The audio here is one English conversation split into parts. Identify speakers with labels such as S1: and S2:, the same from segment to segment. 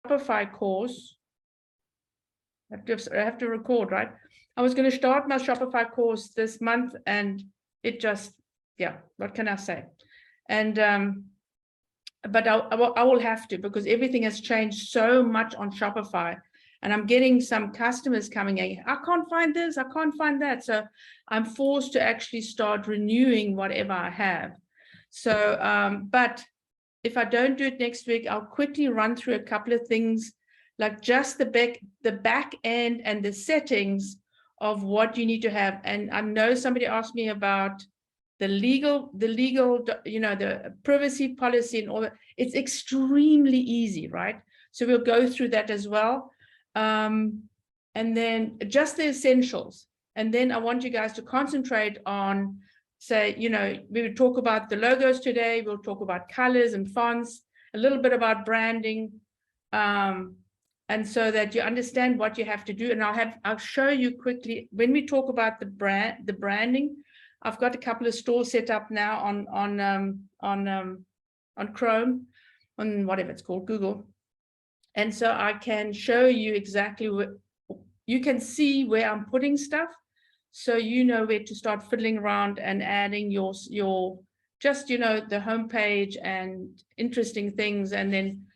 S1: Shopify course. I have to record, right? I was going to start my Shopify course this month, and it just, yeah, what can I say? And but I will have to, because everything has changed so much on Shopify, and I'm getting some customers coming in. I can't find this, I can't find that. So I'm forced to actually start renewing whatever I have. So, but if I don't do it next week, I'll quickly run through a couple of things, like just the back end and the settings of what you need to have. And I know somebody asked me about the legal, you know, the privacy policy and all that. It's extremely easy, right? So we'll go through that as well. And then just the essentials. And then I want you guys to concentrate on, say, you know, we would talk about the logos today. We'll talk about colors and fonts, a little bit about branding. And so that you understand what you have to do. And I'll show you quickly when we talk about the branding. I've got a couple of stores set up now on Chrome, on whatever it's called, Google. And so I can show you exactly what you can see where I'm putting stuff. So you know where to start fiddling around and adding your just, you know, the homepage and interesting things. And then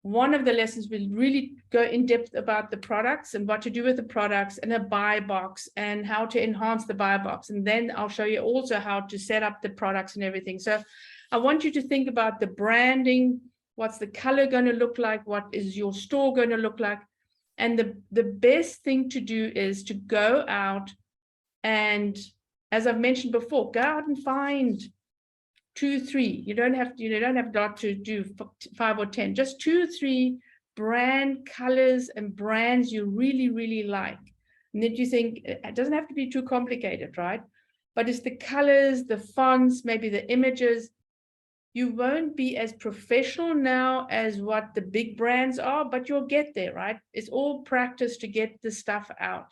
S1: one of the lessons will really go in depth about the products and what to do with the products, and a buy box and how to enhance the buy box. And then I'll show you also how to set up the products and everything. So I want you to think about the branding. What's the color going to look like? What is your store going to look like? And the best thing to do is to go out and, as I've mentioned before, go out and find 2, 3. You don't have to do 5 or 10, just 2, 3 brand colors and brands you really, really like. And then you think it doesn't have to be too complicated, right? But it's the colors, the fonts, maybe the images. You won't be as professional now as what the big brands are, but you'll get there, right? It's all practice to get the stuff out.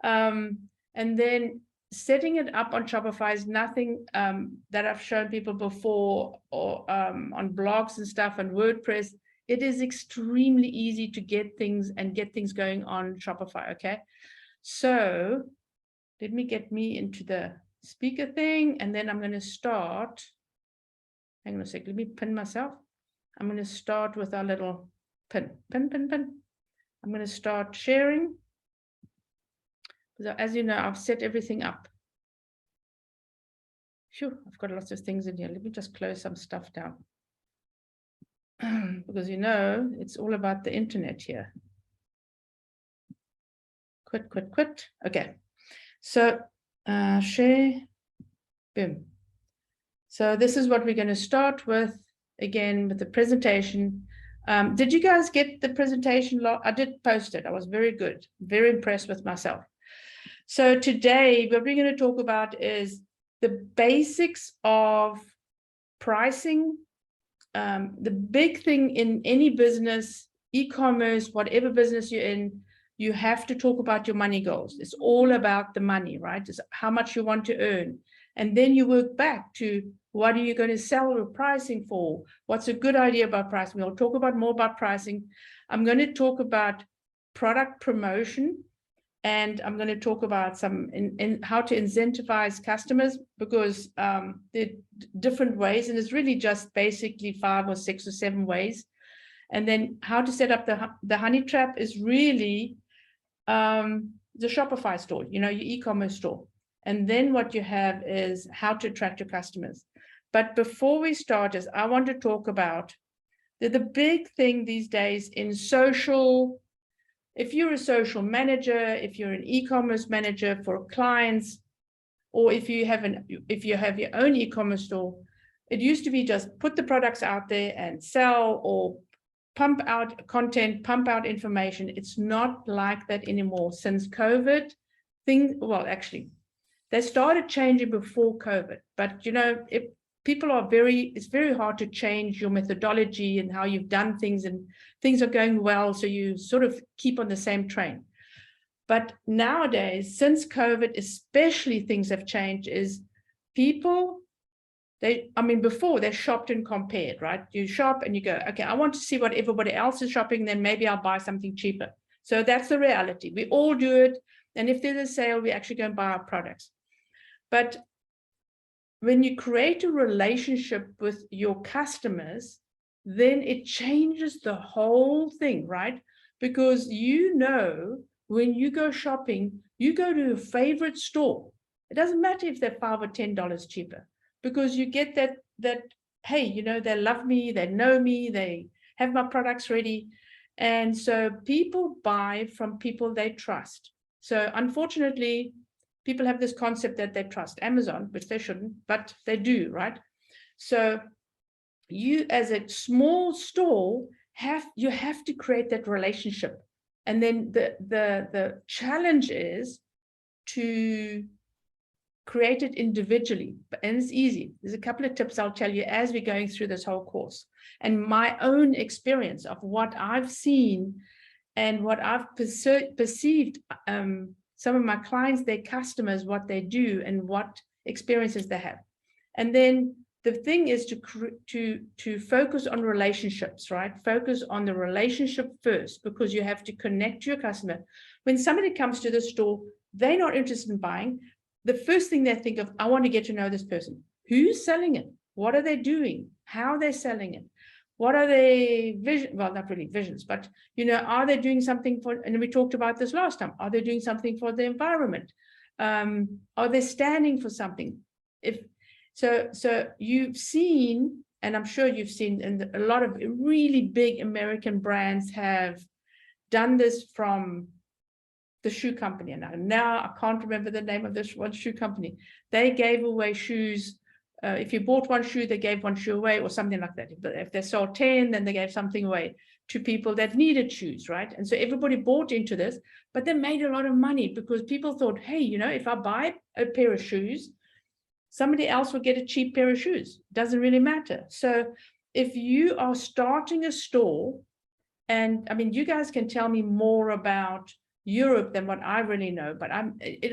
S1: And then setting it up on Shopify is nothing that I've shown people before, or on blogs and stuff and WordPress. It is extremely easy to get things going on Shopify, okay? So let me get me into the speaker thing, and then I'm going to start. Hang on a sec, let me pin myself. I'm going to start with our little pin. I'm going to start sharing. So as you know, I've set everything up. Sure, I've got lots of things in here. Let me just close some stuff down. Because you know, it's all about the internet here. Quit. Okay. So share, boom. So this is what we're going to start with, again, with the presentation. Did you guys get the presentation? I did post it. I was very good, very impressed with myself. So today, what we're going to talk about is the basics of pricing. The big thing in any business, e-commerce, whatever business you're in, you have to talk about your money goals. It's all about the money, right? It's how much you want to earn. And then you work back to what are you going to sell or pricing for? What's a good idea about pricing? We'll talk about more about pricing. I'm going to talk about product promotion, and I'm going to talk about some in how to incentivize customers, because there are different ways, and it's really just basically 5 or 6 or 7 ways. And then how to set up the honey trap is really the Shopify store, you know, your e-commerce store. And then what you have is how to attract your customers. But before we start, I want to talk about the big thing these days in social. If you're a social manager, if you're an e-commerce manager for clients, or if you have your own e-commerce store, it used to be just put the products out there and sell, or pump out content, pump out information. It's not like that anymore. Since COVID, actually, they started changing before COVID, but you know, it's very hard to change your methodology and how you've done things, and things are going well, so you sort of keep on the same train. But nowadays, since COVID, especially, things have changed. Is people Before they shopped and compared, right? You shop and you go, okay, I want to see what everybody else is shopping, then maybe I'll buy something cheaper. So that's the reality. We all do it. And if there's a sale, we actually go and buy our products. But when you create a relationship with your customers, then it changes the whole thing, right? Because when you go shopping, you go to your favorite store. It doesn't matter if they're $5 or $10 cheaper, because you get that, hey, they love me, they know me, they have my products ready. And so people buy from people they trust. So unfortunately, people have this concept that they trust Amazon, which they shouldn't, but they do, right? So you, as a small store, you have to create that relationship. And then the challenge is to create it individually, and it's easy. There's a couple of tips I'll tell you as we're going through this whole course, and my own experience of what I've seen and what I've perceived, some of my clients, their customers, what they do and what experiences they have. And then the thing is to focus on relationships, right? Focus on the relationship first, because you have to connect to your customer. When somebody comes to the store, they're not interested in buying. The first thing they think of, I want to get to know this person. Who's selling it? What are they doing? How are they selling it? What are they vision? Well, not really visions, but are they doing something for? And we talked about this last time. Are they doing something for the environment? Are they standing for something? So you've seen, and I'm sure you've seen, and a lot of really big American brands have done this from the shoe company. And now I can't remember the name of this one shoe company. They gave away shoes. If you bought one shoe, they gave one shoe away or something like that. But if they sold 10, then they gave something away to people that needed shoes, right? And so everybody bought into this, but they made a lot of money because people thought, hey, if I buy a pair of shoes, somebody else will get a cheap pair of shoes. Doesn't really matter. So if you are starting a store, and you guys can tell me more about Europe than what I really know, but it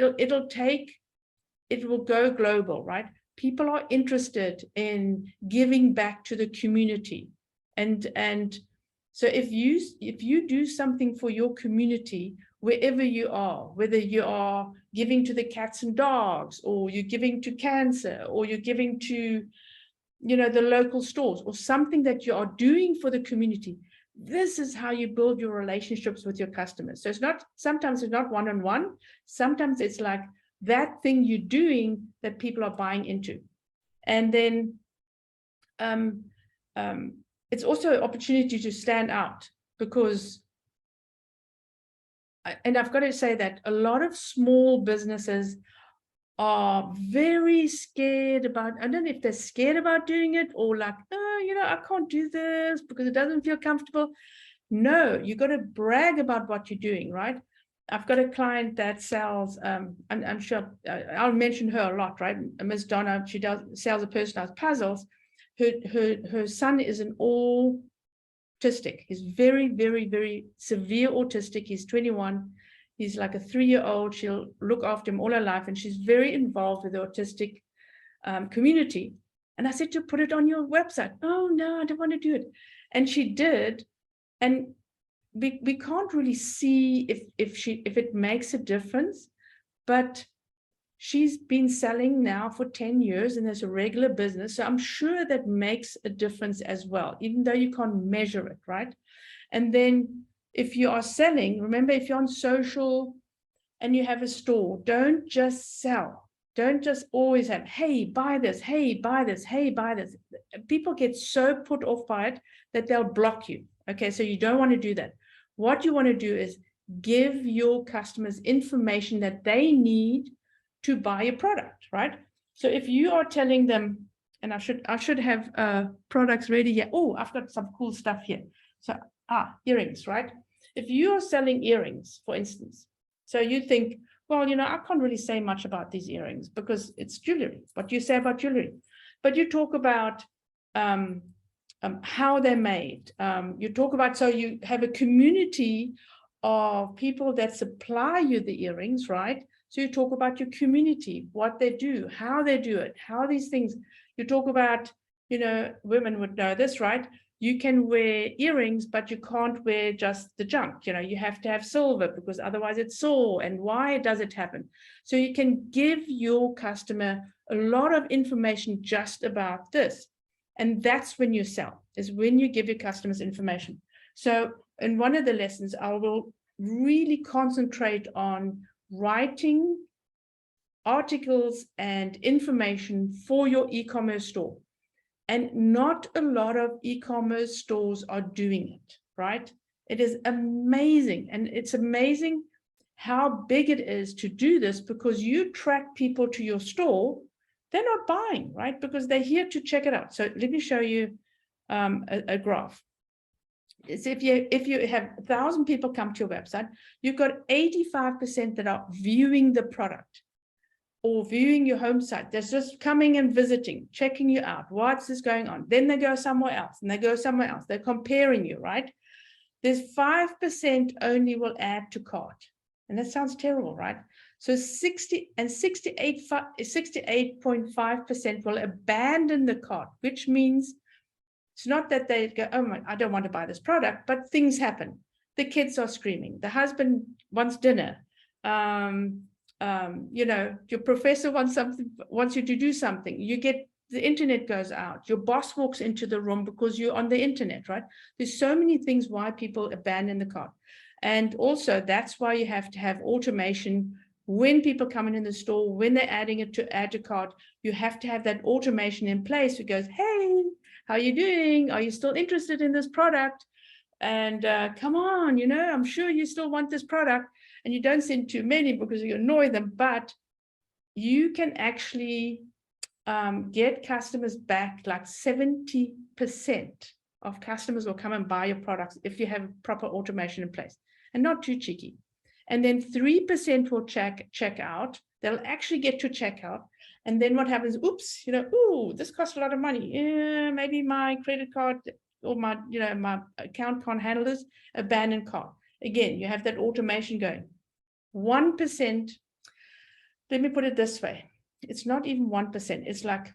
S1: will go global, right? People are interested in giving back to the community. And so if you do something for your community, wherever you are, whether you are giving to the cats and dogs, or you're giving to cancer, or you're giving to, the local stores, or something that you are doing for the community, this is how you build your relationships with your customers. So sometimes it's not one-on-one. Sometimes it's like that thing you're doing that people are buying into. And then it's also an opportunity to stand out, because, and I've got to say that a lot of small businesses are very scared about, I don't know if they're scared about doing it, or like, I can't do this because it doesn't feel comfortable. No, you got to brag about what you're doing, right? I've got a client that sells, I'm sure I'll mention her a lot, right? Ms. Donna, she sells a personalized puzzles. Her son is an autistic. He's very, very, very severe autistic. He's 21. He's like a 3-year-old. She'll look after him all her life, and she's very involved with the autistic community. And I said to put it on your website. Oh, no, I don't want to do it. And she did. And we can't really see if it makes a difference, but she's been selling now for 10 years and there's a regular business. So I'm sure that makes a difference as well, even though you can't measure it, right? And then if you are selling, remember, if you're on social and you have a store, don't just sell. Don't just always have, hey, buy this, hey, buy this, hey, buy this. People get so put off by it that they'll block you. Okay, so you don't want to do that. What you want to do is give your customers information that they need to buy a product, right? So if you are telling them, and I should have products ready here. Oh, I've got some cool stuff here. So earrings, right? If you are selling earrings, for instance, so you think, well, I can't really say much about these earrings because it's jewelry. What do you say about jewelry? But you talk about how they're made. You talk about, so you have a community of people that supply you the earrings, right? So you talk about your community, what they do, how they do it, how these things, You talk about, women would know this, right? You can wear earrings, but you can't wear just the junk. You have to have silver because otherwise it's sore. And why does it happen? So you can give your customer a lot of information just about this. And that's when you sell, is when you give your customers information. So in one of the lessons, I will really concentrate on writing articles and information for your e-commerce store. And not a lot of e-commerce stores are doing it, right? It is amazing. And it's amazing how big it is to do this, because you track people to your store. They're not buying, right? Because they're here to check it out. So let me show you a graph. It's if you have 1,000 people come to your website, you've got 85% that are viewing the product or viewing your home site. They're just coming and visiting, checking you out. What's this going on? Then they go somewhere else, and they go somewhere else. They're comparing you, right? There's 5% only will add to cart. And that sounds terrible, right? So 68.5% will abandon the cart, which means it's not that they go, oh my, I don't want to buy this product, but things happen. The kids are screaming. The husband wants dinner. Your professor wants you to do something. The internet goes out. Your boss walks into the room because you're on the internet, right? There's so many things why people abandon the cart. And also that's why you have to have automation when people come in the store, when they're adding it to add to cart. You have to have that automation in place. It goes, hey, how are you doing? Are you still interested in this product? And come on, I'm sure you still want this product. And you don't send too many because you annoy them, but you can actually get customers back. Like 70% of customers will come and buy your products if you have proper automation in place and not too cheeky. And then 3% will check out. They'll actually get to checkout. And then what happens? Oops, this costs a lot of money. Maybe my credit card or my account can't handle this. Abandon cart. Again, you have that automation going. 1%, let me put it this way. It's not even 1%. It's like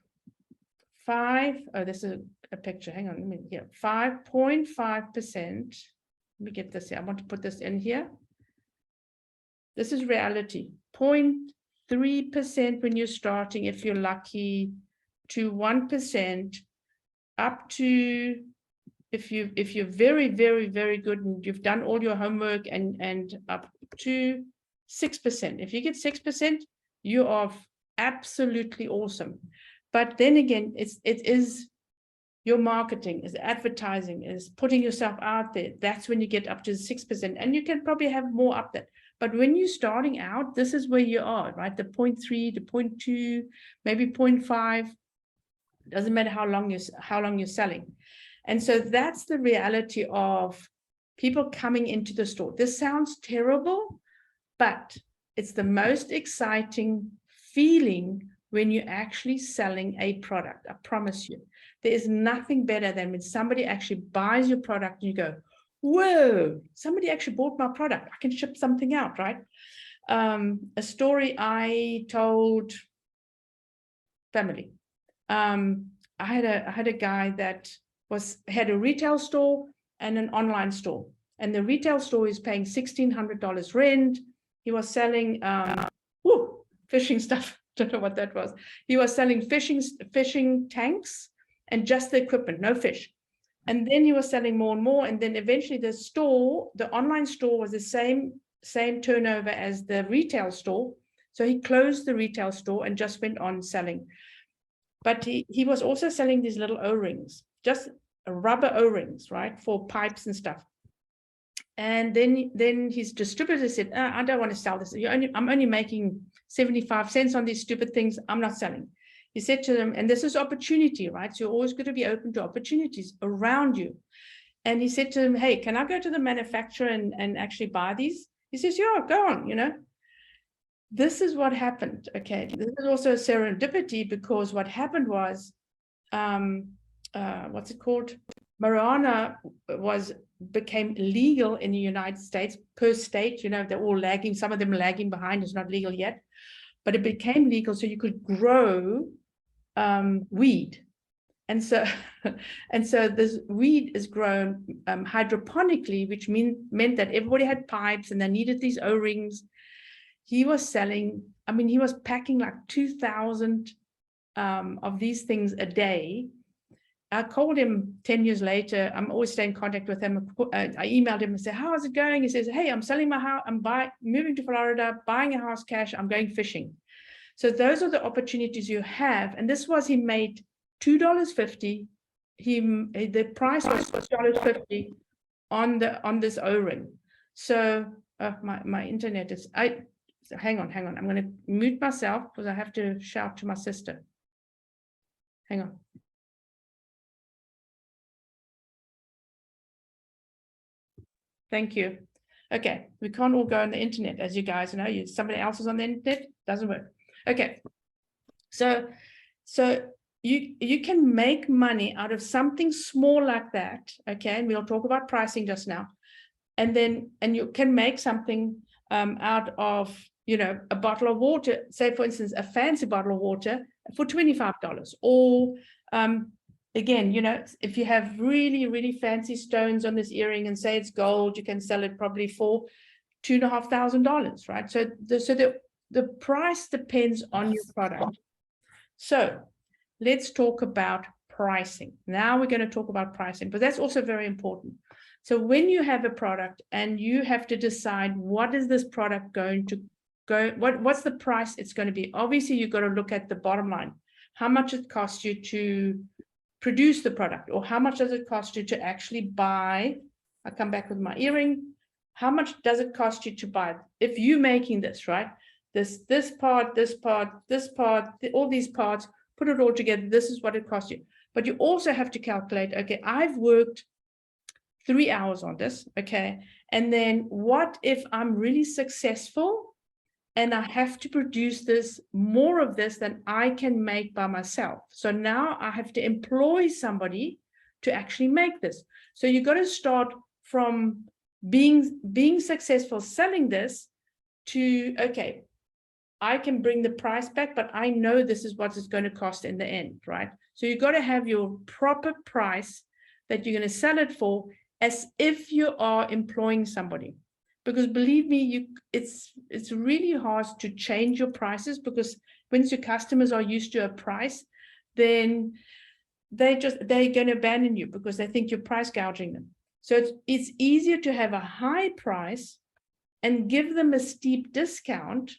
S1: 5. Oh, this is a picture. Hang on, let me here. 5.5%. Let me get this here. I want to put this in here. This is reality. 0.3% when you're starting, if you're lucky, to 1%, up to, if you're very, very, very good and you've done all your homework, and up to 6%. If you get 6%, you are absolutely awesome. But then again, it is your marketing, is advertising, is putting yourself out there. That's when you get up to 6%, and you can probably have more up there. But when you're starting out, this is where you are, right? The 0.3, the 0.2, maybe 0.5. Doesn't matter how long you're selling. And so that's the reality of people coming into the store. This sounds terrible, but it's the most exciting feeling when you're actually selling a product. I promise you. There is nothing better than when somebody actually buys your product and you go, whoa, somebody actually bought my product. I can ship something out, right? A story I told family. I had a guy that had a retail store and an online store. And the retail store is paying $1,600 rent. He was selling fishing stuff. Don't know what that was. He was selling fishing tanks and just the equipment, no fish. And then he was selling more and more. And then eventually the online store was the same turnover as the retail store. So he closed the retail store and just went on selling. But he was also selling these little O-rings, just rubber O-rings, right, for pipes and stuff. And then his distributor said, I don't want to sell this. I'm only making 75 cents on these stupid things. I'm not selling. He said to them, and this is opportunity, right? So you're always going to be open to opportunities around you. And he said to them, hey, can I go to the manufacturer and actually buy these? He says, yeah, go on, This is what happened, okay? This is also a serendipity, because what happened was, what's it called? Marijuana became legal in the United States per state. They're all lagging. Some of them lagging behind. It's not legal yet, but it became legal, so you could grow weed. And so this weed is grown hydroponically, which meant that everybody had pipes and they needed these O-rings. He was selling, I mean, he was packing like 2,000 of these things a day. I called him 10 years later. I'm always staying in contact with him. I emailed him and said, how is it going? He says, hey, I'm selling my house. I'm moving to Florida, buying a house cash. I'm going fishing. So those are the opportunities you have. And this was, he made $2.50. The price was $2.50 on this O-ring. So my internet is, hang on. I'm going to mute myself because I have to shout to my sister. Hang on. Thank you. Okay, we can't all go on the internet, as you guys know. Somebody else is on the internet, doesn't work. Okay, so you can make money out of something small like that. Okay, and we'll talk about pricing just now, and you can make something out of, you know, a bottle of water. Say, for instance, a fancy bottle of water for $25, or again, you know, if you have really, really fancy stones on this earring and say it's gold, you can sell it probably for $2,500, right? So the price depends on your product. So let's talk about pricing. Now we're going to talk about pricing, but that's also very important. So when you have a product and you have to decide what is this product going to go, what's the price it's going to be? Obviously, you've got to look at the bottom line. How much it costs you to produce the product, or how much does it cost you to actually buy? I come back with my earring. How much does it cost you to buy? If you're making this, right? This part, all these parts, put it all together. This is what it costs you. But you also have to calculate, okay, I've worked 3 hours on this, okay? And then what if I'm really successful and I have to produce more of this than I can make by myself? So now I have to employ somebody to actually make this. So you got to start from being successful selling this to, okay, I can bring the price back, but I know this is what it's going to cost in the end, right? So you got to have your proper price that you're going to sell it for, as if you are employing somebody. Because believe me, it's really hard to change your prices, because once your customers are used to a price, then they're going to abandon you because they think you're price gouging them. So it's easier to have a high price and give them a steep discount,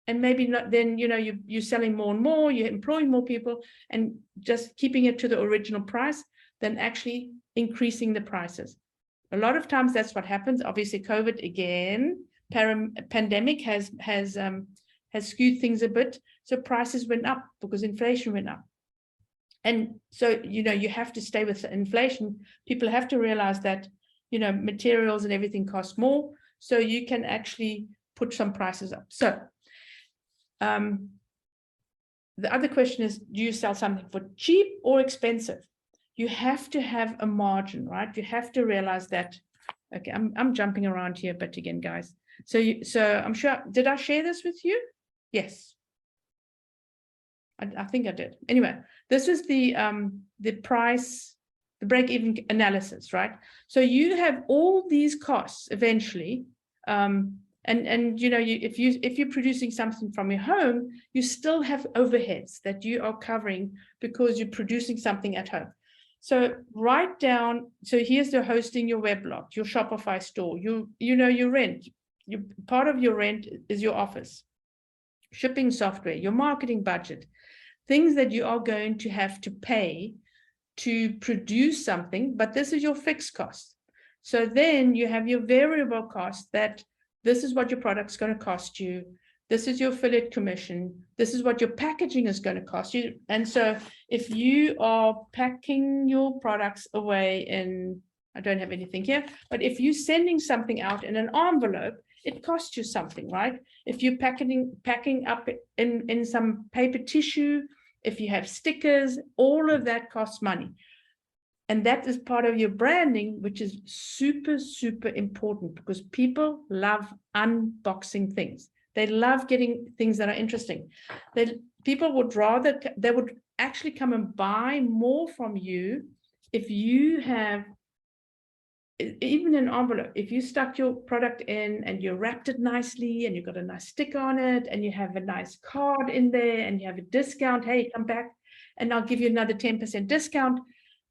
S1: and maybe not, then, you know, you're selling more and more, you're employing more people, and just keeping it to the original price than actually increasing the prices. A lot of times that's what happens. Obviously, COVID again, pandemic has skewed things a bit. So prices went up because inflation went up. And so, you know, you have to stay with inflation. People have to realize that, you know, materials and everything cost more. So you can actually put some prices up. So the other question is, do you sell something for cheap or expensive? You have to have a margin, right? You have to realize that. Okay, I'm jumping around here, but again, guys. So I'm sure, did I share this with you? Yes. I think I did. Anyway, this is the price, the break-even analysis, right? So you have all these costs eventually, and you know, if you're producing something from your home, you still have overheads that you are covering because you're producing something at home. So write down, so here's the hosting your weblog, your Shopify store, you know, your rent, part of your rent is your office, shipping software, your marketing budget, things that you are going to have to pay to produce something, but this is your fixed cost. So then you have your variable cost, that this is what your product's going to cost you. This is your affiliate commission. This is what your packaging is going to cost you. And so if you are packing your products away in, I don't have anything here, but if you're sending something out in an envelope, it costs you something, right? If you're packing up in some paper tissue, if you have stickers, all of that costs money. And that is part of your branding, which is super, super important, because people love unboxing things. They love getting things that are interesting. People would rather, they would actually come and buy more from you if you have even an envelope. If you stuck your product in and you wrapped it nicely and you got a nice sticker on it and you have a nice card in there and you have a discount, hey, come back and I'll give you another 10% discount,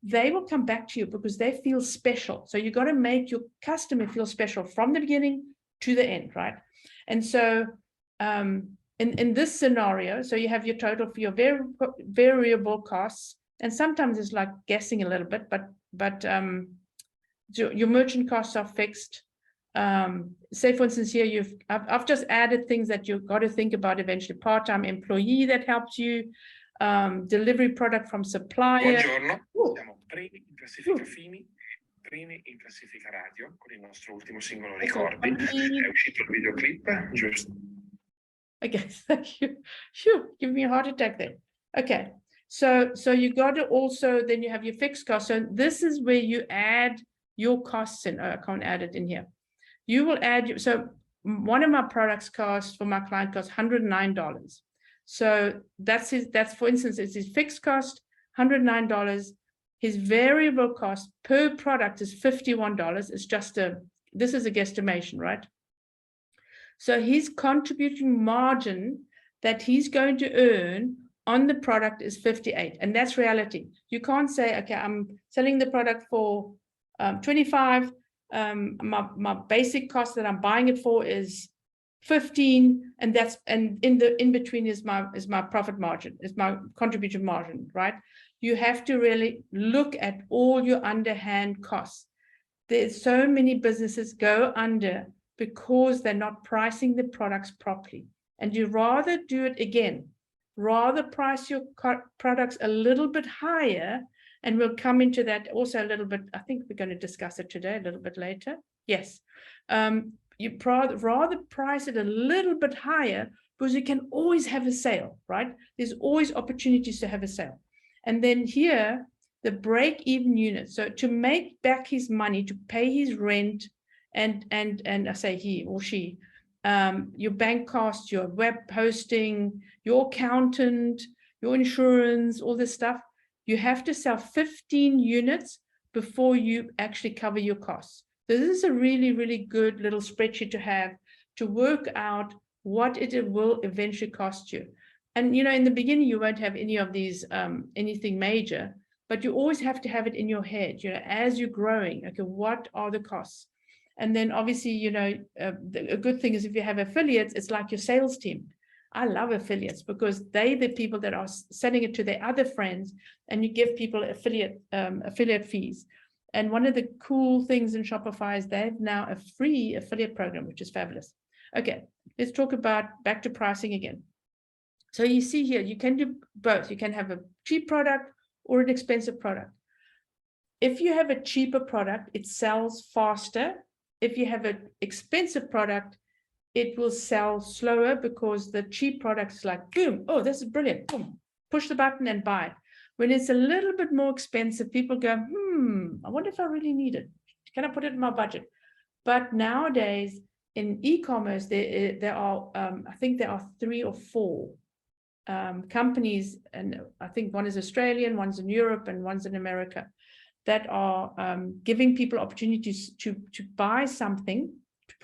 S1: they will come back to you because they feel special. So you got to make your customer feel special from the beginning to the end, right? And so in this scenario, so you have your total for your variable costs, and sometimes it's like guessing a little bit, but your merchant costs are fixed. Say for instance here, I've just added things that you've got to think about eventually. Part-time employee that helps you, delivery product from supplier.
S2: Buongiorno, siamo primi in classifica Fini, primi in classifica radio con il nostro ultimo singolo Ricordi. È uscito il videoclip, giusto?
S1: Okay, thank you. Phew, give me a heart attack there. Okay, so you got to also, then you have your fixed costs. So this is where you add your costs in. Oh, I can't add it in here. You will add, so one of my products for my client costs $109. So that's for instance, it's his fixed cost, $109. His variable cost per product is $51. It's just this is a guesstimation, right? So his contributing margin that he's going to earn on the product is 58, and that's reality. You can't say, okay, I'm selling the product for 25. My basic cost that I'm buying it for is 15, and in between is my profit margin, is my contribution margin, right? You have to really look at all your underhand costs. There's so many businesses go under because they're not pricing the products properly. And you rather do it again, rather price your products a little bit higher, and we'll come into that also a little bit. I think we're going to discuss it today a little bit later. Yes. You rather price it a little bit higher because you can always have a sale, right? There's always opportunities to have a sale. And then here, the break-even unit. So to make back his money, to pay his rent, and I say he or she, your bank costs, your web hosting, your accountant, your insurance, all this stuff, you have to sell 15 units before you actually cover your costs. So this is a really, really good little spreadsheet to have to work out what it will eventually cost you. And, you know, in the beginning, you won't have any of these, anything major, but you always have to have it in your head, you know, as you're growing, okay, what are the costs? And then obviously, you know, a good thing is if you have affiliates, it's like your sales team. I love affiliates because they're the people that are selling it to their other friends, and you give people affiliate fees. And one of the cool things in Shopify is they have now a free affiliate program, which is fabulous. Okay, let's talk about back to pricing again. So you see here, you can do both. You can have a cheap product or an expensive product. If you have a cheaper product, it sells faster. If you have an expensive product, it will sell slower because the cheap product is like, boom, oh, this is brilliant. Boom, push the button and buy it. When it's a little bit more expensive, people go, I wonder if I really need it. Can I put it in my budget? But nowadays in e-commerce, there are, I think there are 3 or 4 companies, and I think one is Australian, one's in Europe, and one's in America, that are giving people opportunities to buy something, to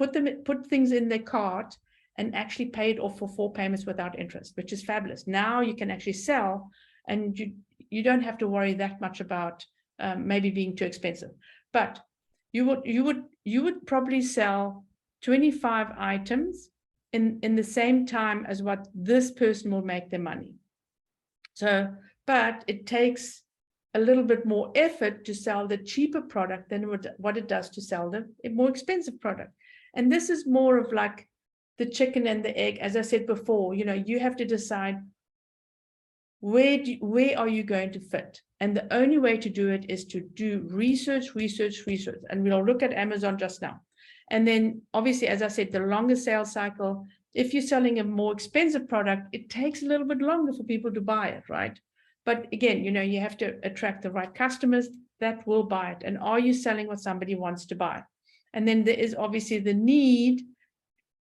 S1: put things in their cart and actually pay it off for 4 payments without interest, which is fabulous. Now you can actually sell, and you don't have to worry that much about maybe being too expensive. But you would probably sell 25 items in the same time as what this person will make their money. So, but it takes a little bit more effort to sell the cheaper product than what it does to sell the more expensive product. And this is more of like the chicken and the egg. As I said before, you know, you have to decide where are you going to fit? And the only way to do it is to do research. And we'll look at Amazon just now. And then obviously, as I said, the longer sales cycle, if you're selling a more expensive product, it takes a little bit longer for people to buy it, right? But again, you know, you have to attract the right customers that will buy it. And are you selling what somebody wants to buy? And then there is obviously the need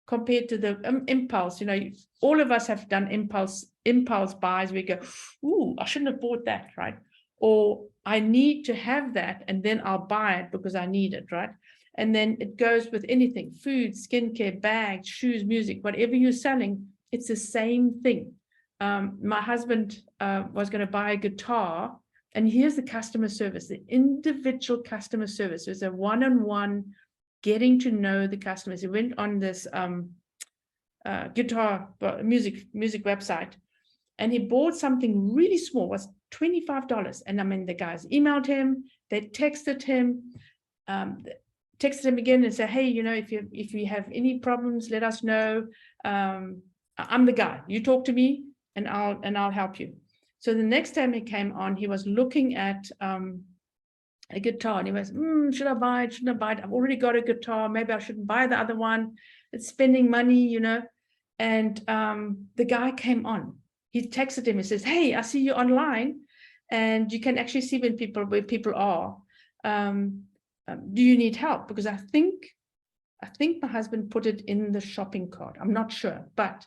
S1: compared to the impulse. You know, all of us have done impulse impulse buys. We go, ooh, I shouldn't have bought that, right? Or I need to have that, and then I'll buy it because I need it, right? And then it goes with anything, food, skincare, bags, shoes, music, whatever you're selling, it's the same thing. My husband was going to buy a guitar, and here's the customer service, the individual customer service. There's a one-on-one getting to know the customers. He went on this guitar music website, and he bought something really small, was $25. And I mean, the guys emailed him, they texted him again and said, hey, you know, if you have any problems, let us know. I'm the guy. You talk to me, and I'll help you. So the next time he came on, he was looking at a guitar, and he was, should I buy it? Shouldn't I buy it? I've already got a guitar. Maybe I shouldn't buy the other one. It's spending money, you know. And the guy came on. He texted him. He says, hey, I see you online, and you can actually see where people are. Do you need help? Because I think my husband put it in the shopping cart. I'm not sure, but.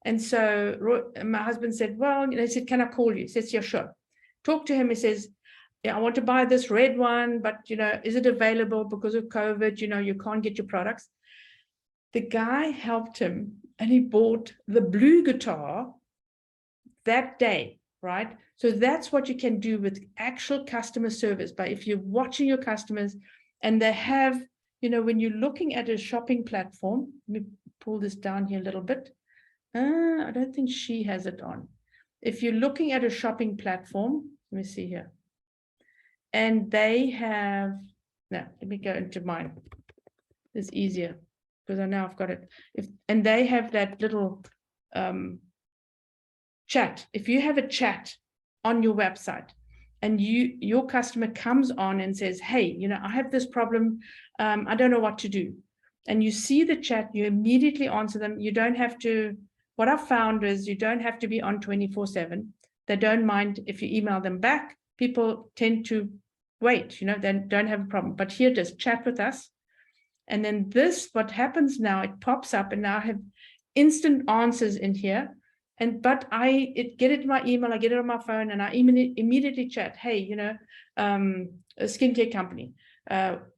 S1: And so my husband said, well, you know, he said, can I call you? He says, yeah, sure. Talk to him. He says, yeah, I want to buy this red one, but, you know, is it available because of COVID? You know, you can't get your products. The guy helped him, and he bought the blue guitar that day, right? So that's what you can do with actual customer service. But if you're watching your customers and they have, you know, when you're looking at a shopping platform, let me pull this down here a little bit. I don't think she has it on. If you're looking at a shopping platform, let me see here. And they have, now let me go into mine. It's easier because I know I've got it. And they have that little chat. If you have a chat on your website, and your customer comes on and says, hey, you know, I have this problem. I don't know what to do. And you see the chat, you immediately answer them. You don't have to. What I've found is you don't have to be on 24/7. They don't mind if you email them back. People tend to wait, you know, they don't have a problem. But here, just chat with us. And then this, what happens now, it pops up, and now I have instant answers in here. But I get it in my email, I get it on my phone, and I immediately chat, hey, you know, a skincare company,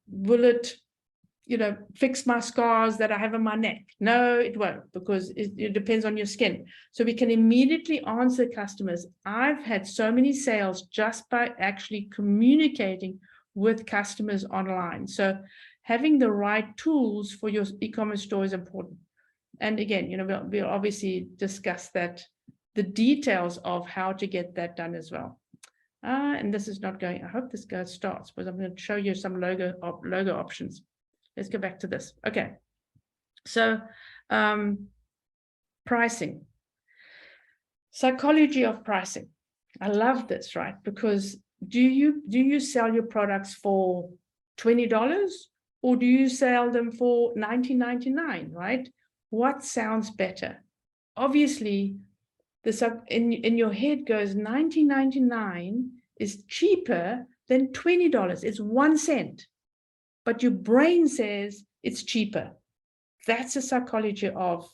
S1: will it, you know, fix my scars that I have on my neck? No, it won't, because it depends on your skin. So we can immediately answer customers. I've had so many sales just by actually communicating with customers online. So having the right tools for your e-commerce store is important. And again, you know, we'll obviously discuss that, the details of how to get that done as well. And this is not going, I hope this guy starts, because I'm going to show you some logo options. Let's go back to this. Okay. So pricing. Psychology of pricing. I love this, right? Because do you sell your products for $20, or do you sell them for $19.99, right? What sounds better? Obviously, in your head goes $19.99 is cheaper than $20. It's 1 cent. But your brain says it's cheaper. That's the psychology of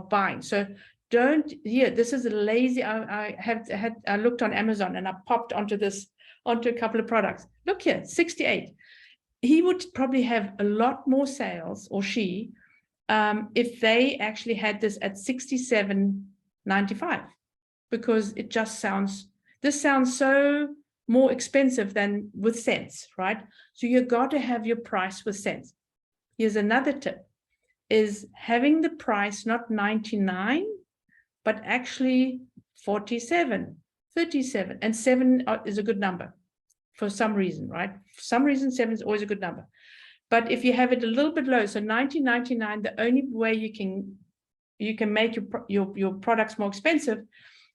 S1: buying. So this is a lazy, I looked on Amazon, and I popped onto a couple of products. Look here, 68. He would probably have a lot more sales, or she, if they actually had this at $67.95, because it just sounds so more expensive than with cents, right? So you got to have your price with cents. Here's another tip, is having the price not 99, but actually 47, 37, and 7 is a good number for some reason, right? For some reason, 7 is always a good number. But if you have it a little bit low, so $19.99, the only way you can make your products more expensive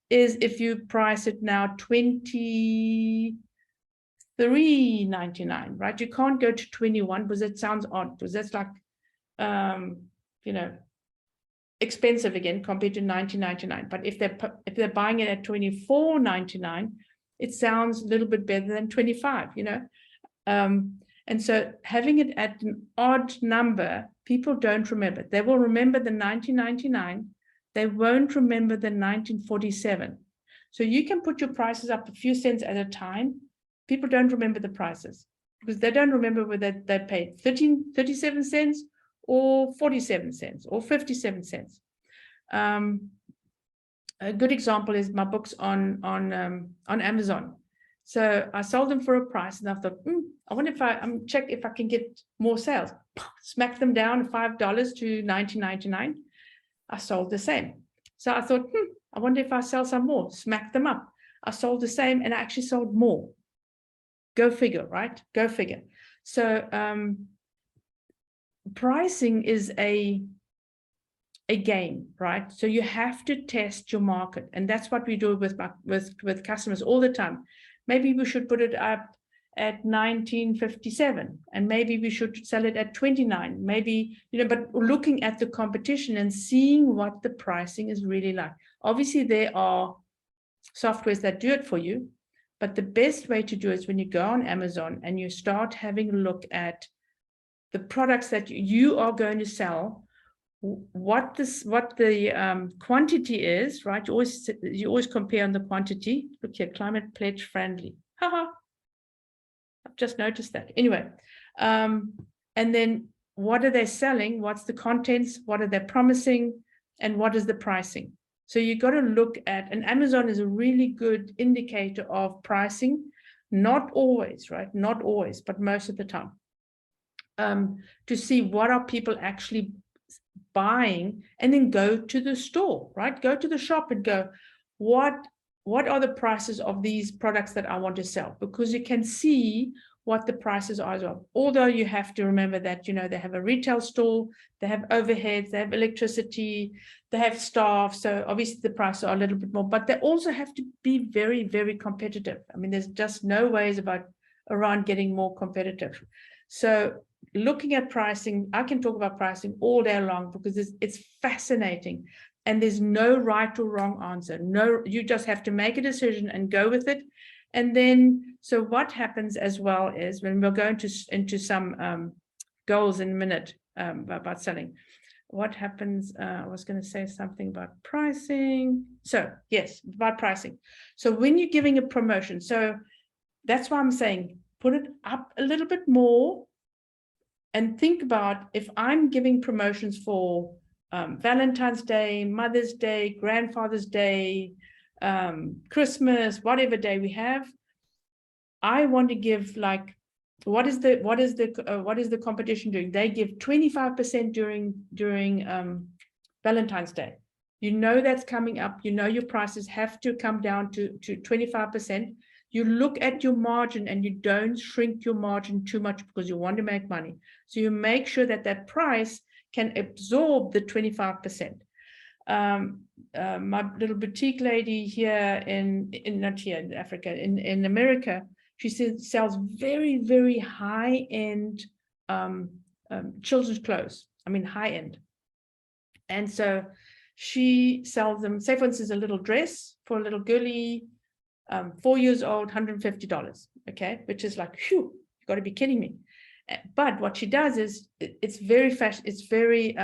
S1: is if you price it now $23.99, right? You can't go to 21, because it sounds odd, because that's like, you know, expensive again compared to $19.99. But if they're buying it at $24.99, it sounds a little bit better than 25, you know. And so having it at an odd number, people don't remember. They will remember the $19.99, they won't remember the 1947. So you can put your prices up a few cents at a time. People don't remember the prices because they don't remember whether they paid 37 cents or 47 cents or 57 cents. A good example is my books on Amazon. So I sold them for a price, and I thought, I wonder if I check if I can get more sales. Smack them down $5 to $19.99. I sold the same. So I thought, I wonder if I sell some more. Smack them up. I sold the same, and I actually sold more. Go figure, right? Go figure. So pricing is a game, right? So you have to test your market, and that's what we do with customers all the time. Maybe we should put it up at 1957, and maybe we should sell it at 29. Maybe, but looking at the competition and seeing what the pricing is really like. Obviously, there are softwares that do it for you, but the best way to do it is when you go on Amazon and you start having a look at the products that you are going to sell, what the quantity is, right? You always compare on the quantity. Look here, climate pledge friendly. Haha. I've just noticed that. Anyway, and then what are they selling? What's the contents? What are they promising? And what is the pricing? So you got to look at, and Amazon is a really good indicator of pricing. Not always, right? Not always, but most of the time. To see what are people actually buying, and then go to the store, right? Go to the shop and go, what are the prices of these products that I want to sell? Because you can see what the prices are as well. Although you have to remember that, they have a retail store, they have overheads, they have electricity, they have staff. So obviously the prices are a little bit more, but they also have to be very, very competitive. I mean, there's just no ways around getting more competitive. So looking at pricing, I can talk about pricing all day long because it's fascinating, and there's no right or wrong answer. No, you just have to make a decision and go with it. And then, so what happens as well is, when we're going into some goals in a minute about selling, what happens, I was going to say something about pricing. So yes, about pricing. So when you're giving a promotion, so that's why I'm saying, put it up a little bit more. And think about, if I'm giving promotions for Valentine's Day, Mother's Day, Grandfather's Day, Christmas, whatever day we have, I want to give, like, what is the competition doing? They give 25% during Valentine's Day. That's coming up. Your prices have to come down to 25%. You look at your margin and you don't shrink your margin too much because you want to make money. So you make sure that price can absorb the 25%. My little boutique lady here not here in Africa, in America, she sells very, very high-end children's clothes. I mean, high-end. And so she sells them, say for instance, a little dress for a little girly, 4 years old, $150, okay, which is like, phew, you've got to be kidding me. But what she does is, it's very it's very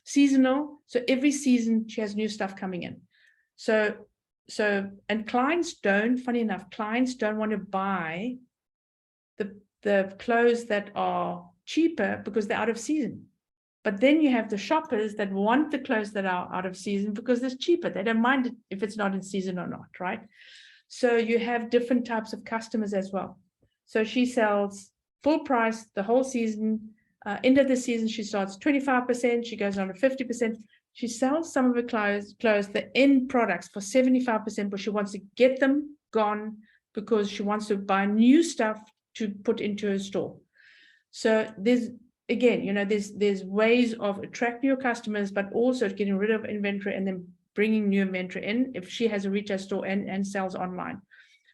S1: seasonal. So every season she has new stuff coming in. So and clients don't, funny enough, clients don't want to buy the clothes that are cheaper because they're out of season. But then you have the shoppers that want the clothes that are out of season because it's cheaper. They don't mind it if it's not in season or not, right? So you have different types of customers as well. So she sells full price the whole season. End of the season, she starts 25%. She goes on to 50%. She sells some of her clothes, the end products, for 75%, but she wants to get them gone because she wants to buy new stuff to put into her store. So there's, again, there's ways of attracting your customers, but also getting rid of inventory and then bringing new inventory in if she has a retail store and sells online.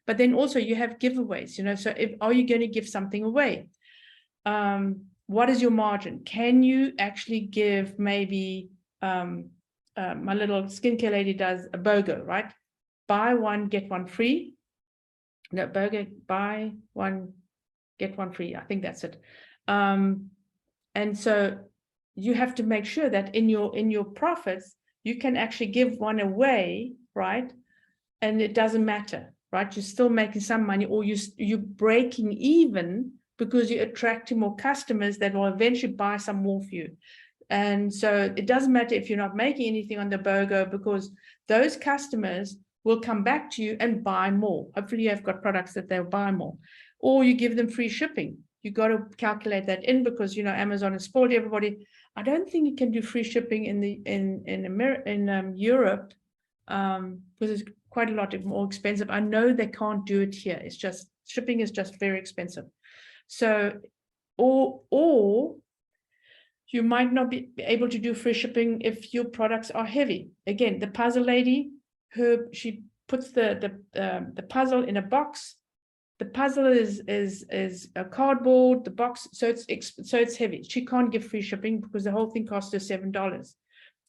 S1: But then also you have giveaways, so are you going to give something away? What is your margin? Can you actually give maybe, my little skincare lady does a BOGO, right? Buy one, get one free. No, BOGO, buy one, get one free. I think that's it. And so you have to make sure that in your profits, you can actually give one away, right? And it doesn't matter, right? You're still making some money, or you're breaking even because you're attracting more customers that will eventually buy some more for you. And so it doesn't matter if you're not making anything on the BOGO, because those customers will come back to you and buy more. Hopefully you have got products that they'll buy more, or you give them free shipping. You got to calculate that in, because Amazon has spoiled everybody. I don't think you can do free shipping in Europe, because it's quite a lot more expensive. I know they can't do it here. It's just shipping is just very expensive. So, or you might not be able to do free shipping if your products are heavy. Again, the puzzle lady, she puts the puzzle in a box. The puzzle is a cardboard, the box, so it's heavy. She can't give free shipping because the whole thing costs her $7,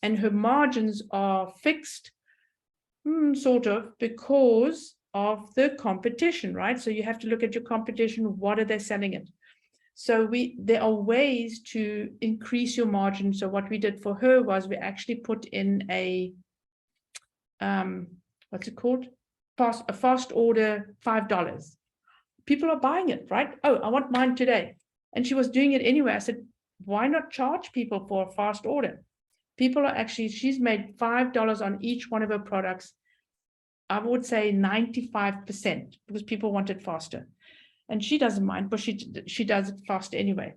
S1: and her margins are fixed, sort of, because of the competition, right? So you have to look at your competition. What are they selling it? So there are ways to increase your margin. So what we did for her was we actually put in a what's it called? A fast order, $5. People are buying it, right? Oh, I want mine today. And she was doing it anyway. I said, why not charge people for a fast order? People are actually, she's made $5 on each one of her products. I would say 95%, because people want it faster. And she doesn't mind, but she does it faster anyway.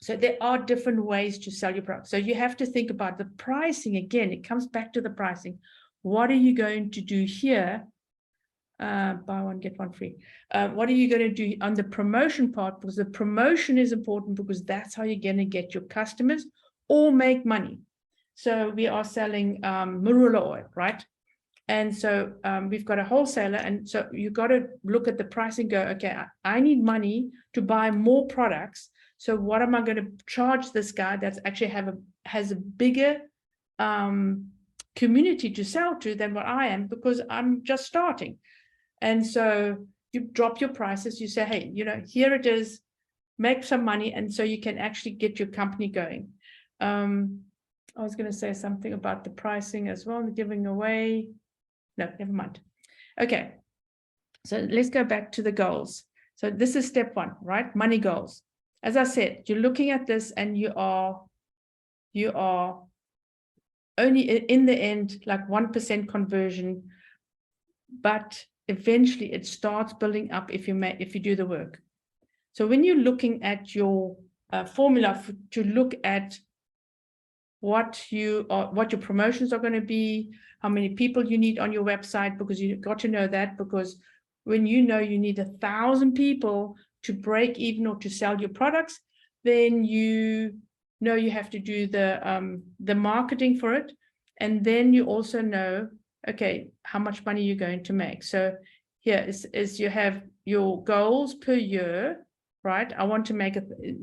S1: So there are different ways to sell your product. So you have to think about the pricing. Again, it comes back to the pricing. What are you going to do here? Buy one, get one free. What are you going to do on the promotion part? Because the promotion is important, because that's how you're going to get your customers or make money. So we are selling marula oil, right? And so we've got a wholesaler, and so you got to look at the price and go, okay, I need money to buy more products. So what am I going to charge this guy that's actually has a bigger community to sell to than what I am, because I'm just starting. And so you drop your prices. You say, hey, here it is, make some money, and so you can actually get your company going. I was going to say something about the pricing as well, giving away. No, never mind. Okay, so let's go back to the goals. So this is step one, right? Money goals. As I said, you're looking at this, and you are only in the end like 1% conversion, but eventually it starts building up if you do the work. So when you're looking at your formula to look at what your promotions are going to be, how many people you need on your website, because you've got to know that, because when you need 1,000 people to break even or to sell your products, then you have to do the marketing for it. And then you also know, okay, how much money you're going to make. So here is you have your goals per year, right? I want to make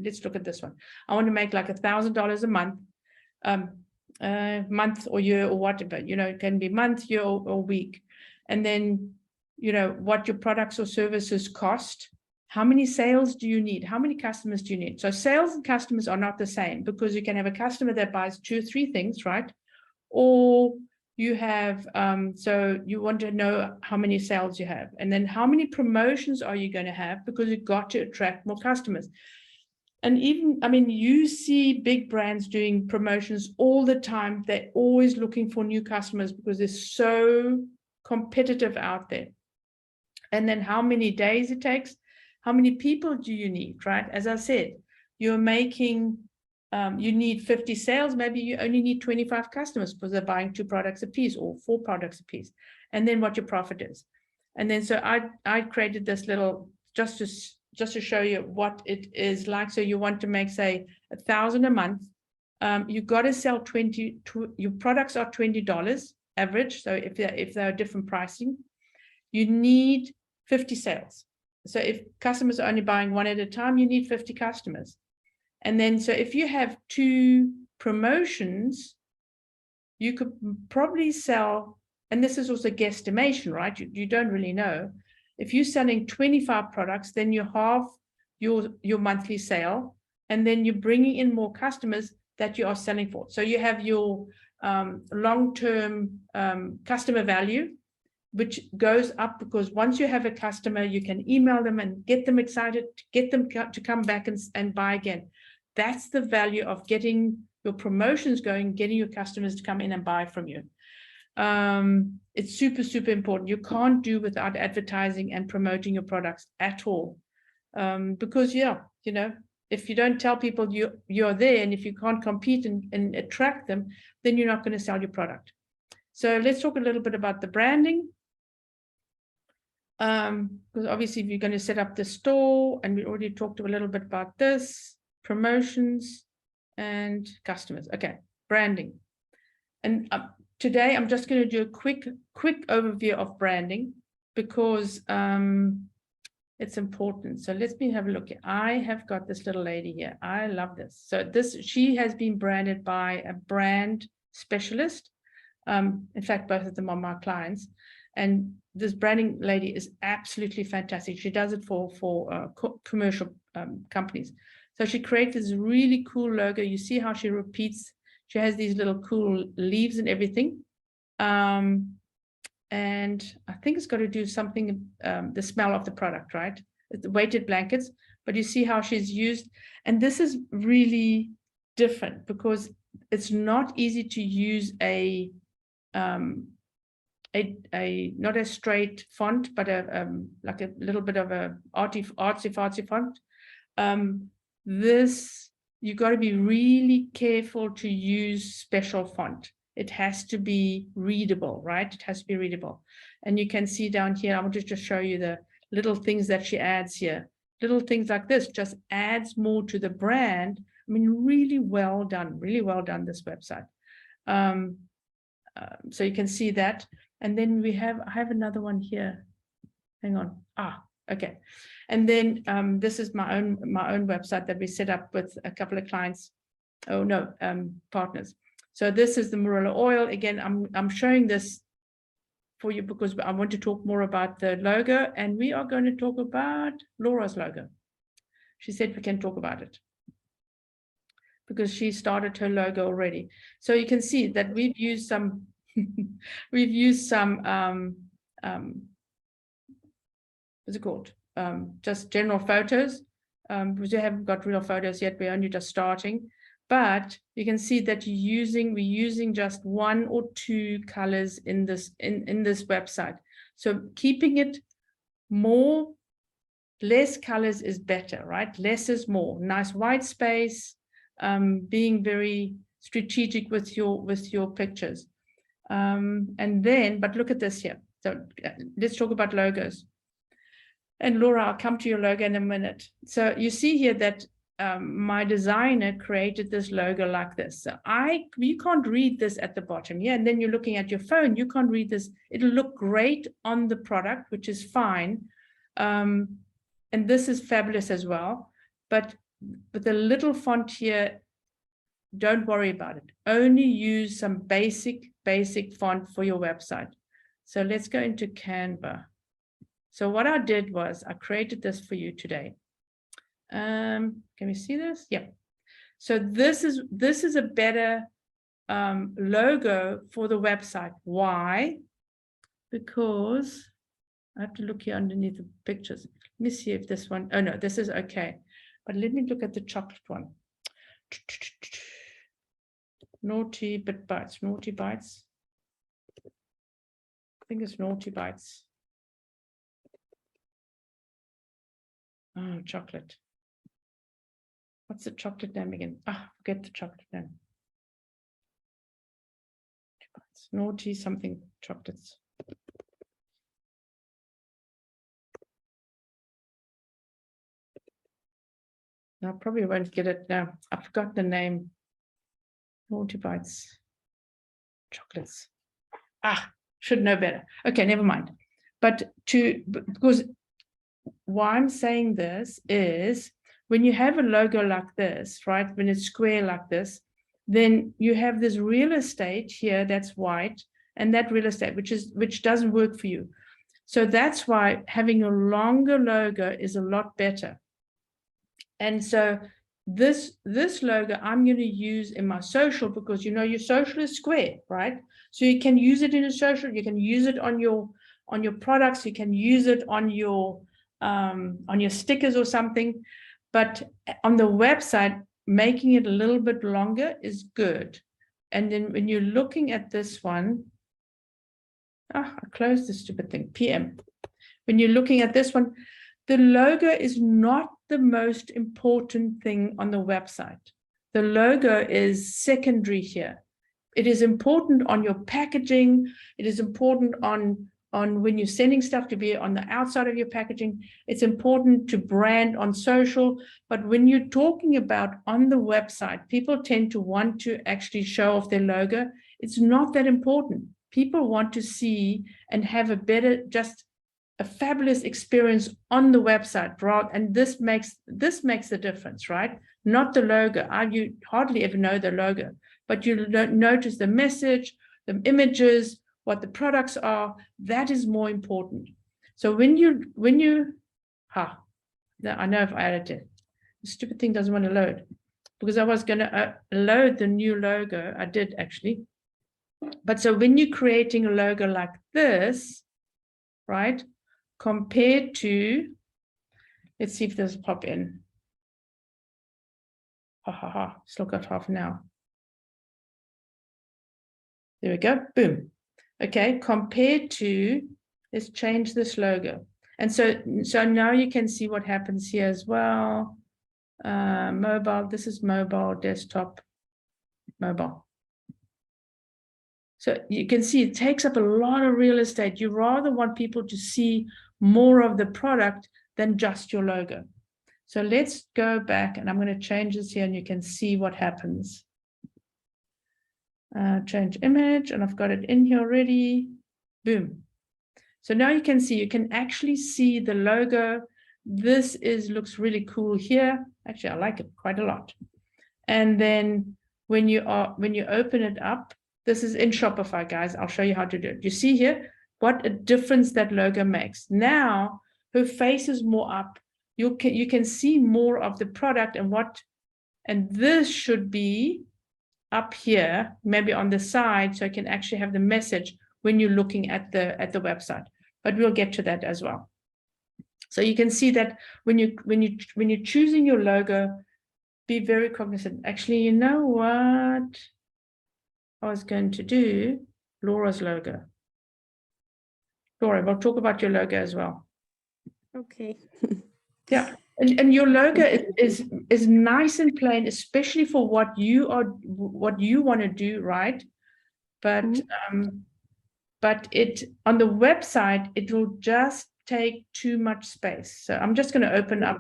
S1: let's look at this one. I want to make like $1,000 a month. Month or year or whatever, it can be month, year, or week. And then, what your products or services cost. How many sales do you need? How many customers do you need? So sales and customers are not the same, because you can have a customer that buys 2 or 3 things, right? Or you have, so you want to know how many sales you have, and then how many promotions are you going to have, because you've got to attract more customers. And even, you see big brands doing promotions all the time. They're always looking for new customers because they're so competitive out there. And then how many days it takes, how many people do you need, right? As I said, you're making, you need 50 sales, maybe you only need 25 customers because they're buying 2 products a piece or 4 products a piece. And then what your profit is. And then so I created this little, just to show you what it is like. So you want to make, say, 1,000 a month. You've got to sell your products are $20 average. So if they're different pricing, you need 50 sales. So if customers are only buying 1 at a time, you need 50 customers. And then, so if you have 2 promotions, you could probably sell, and this is also guesstimation, right? You don't really know. If you're selling 25 products, then you halve your monthly sale, and then you're bringing in more customers that you are selling for. So you have your long-term customer value, which goes up because once you have a customer, you can email them and get them excited, get them to come back and buy again. That's the value of getting your promotions going, getting your customers to come in and buy from you. It's super, super important. You can't do without advertising and promoting your products at all. Because, yeah, you know, if you don't tell people you're there, and if you can't compete and attract them, then you're not going to sell your product. So let's talk a little bit about the branding. Because obviously if you're going to set up the store, and we already talked a little bit about this, promotions and customers. Okay, branding. And today I'm just going to do a quick overview of branding because it's important. So let me have a look. I have got this little lady here. I love this. So she has been branded by a brand specialist. In fact, both of them are my clients. And this branding lady is absolutely fantastic. She does it for commercial companies. So she created this really cool logo. You see how she repeats. She has these little cool leaves and everything. And I think it's got to do something, the smell of the product, right? The weighted blankets. But you see how she's used. And this is really different because it's not easy to use not a straight font, but like a little bit of a artsy font. This, you got to be really careful to use special font. It has to be readable, right? It has to be readable. And you can see down here, I want to just show you the little things that she adds here. Little things like this just adds more to the brand. I mean, really well done, this website. So you can see that. And then I have another one here. Hang on. Okay. And then this is my own website that we set up with a couple of clients. Partners. So this is the Marilla oil. Again, I'm showing this for you because I want to talk more about the logo, and we are going to talk about Laura's logo. She said we can talk about it because she started her logo already. So you can see that we've used some what's it called? Just general photos. We haven't got real photos yet. We're only just starting. But you can see that we're using just 1 or 2 colors in this website. So keeping it less colors is better, right? Less is more. Nice white space, being very strategic with your pictures. But look at this here. So let's talk about logos. And Laura, I'll come to your logo in a minute. So you see here that my designer created this logo like this. So you can't read this at the bottom. Yeah, and then you're looking at your phone, you can't read this. It'll look great on the product, which is fine. And this is fabulous as well. But with the little font here, don't worry about it. Only use some basic font for your website. So let's go into Canva. So what I did was I created this for you today. Can we see this? Yeah. So this is a better logo for the website. Why? Because I have to look here underneath the pictures. Let me see if this one, oh no, this is okay. But let me look at the chocolate one. Naughty Bites. I think it's Naughty Bites. Oh, chocolate. What's the chocolate name again? Forget the chocolate name. Naughty something chocolates. I probably won't get it now. I forgot the name. Naughty Bites. Chocolates. Should know better. Okay, never mind. Because why I'm saying this is when you have a logo like this, right? When it's square like this, then you have this real estate here that's white, and that real estate which doesn't work for you. So that's why having a longer logo is a lot better. And so this logo I'm going to use in my social, because your social is square, right? So you can use it in a social, you can use it on your products, you can use it on your stickers or something. But on the website, making it a little bit longer is good. And then when you're looking at this one, I closed this stupid thing, PM. When you're looking at this one, the logo is not the most important thing on the website. The logo is secondary here. It is important on your packaging. It is important on when you're sending stuff to be on the outside of your packaging. It's important to brand on social. But when you're talking about on the website, people tend to want to actually show off their logo. It's not that important. People want to see and have a better, just a fabulous experience on the website, right? And this makes the difference, right? Not the logo. You hardly ever know the logo, but you notice the message, the images, what the products are. That is more important. So when you I know I've added it. The stupid thing doesn't want to load, because I was going to load the new logo. I did actually. But so when you're creating a logo like this, right, compared to, let's see if this pop in. Still got half an hour. There we go, boom. Okay, compared to, let's change this logo. And so now you can see what happens here as well. Mobile, this is mobile, desktop, mobile. So you can see it takes up a lot of real estate. You rather want people to see more of the product than just your logo. So let's go back, and I'm going to change this here, and you can see what happens. Change image, and I've got it in here already. Boom. So now you can actually see the logo. This looks really cool here. Actually, I like it quite a lot. And then when you open it up, this is in Shopify, guys. I'll show you how to do it. You see here what a difference that logo makes. Now her face is more up. You can see more of the product and this should be up here, maybe on the side, so I can actually have the message when you're looking at the website. But we'll get to that as well. So you can see that when you're choosing your logo, be very cognizant. Actually, you know what I was going to do? Laura's logo. Laura, we'll talk about your logo as well.
S3: Okay.
S1: Yeah, and your logo is nice and plain, especially for what you want to do, right? But but it on the website it will just take too much space. So I'm just going to open up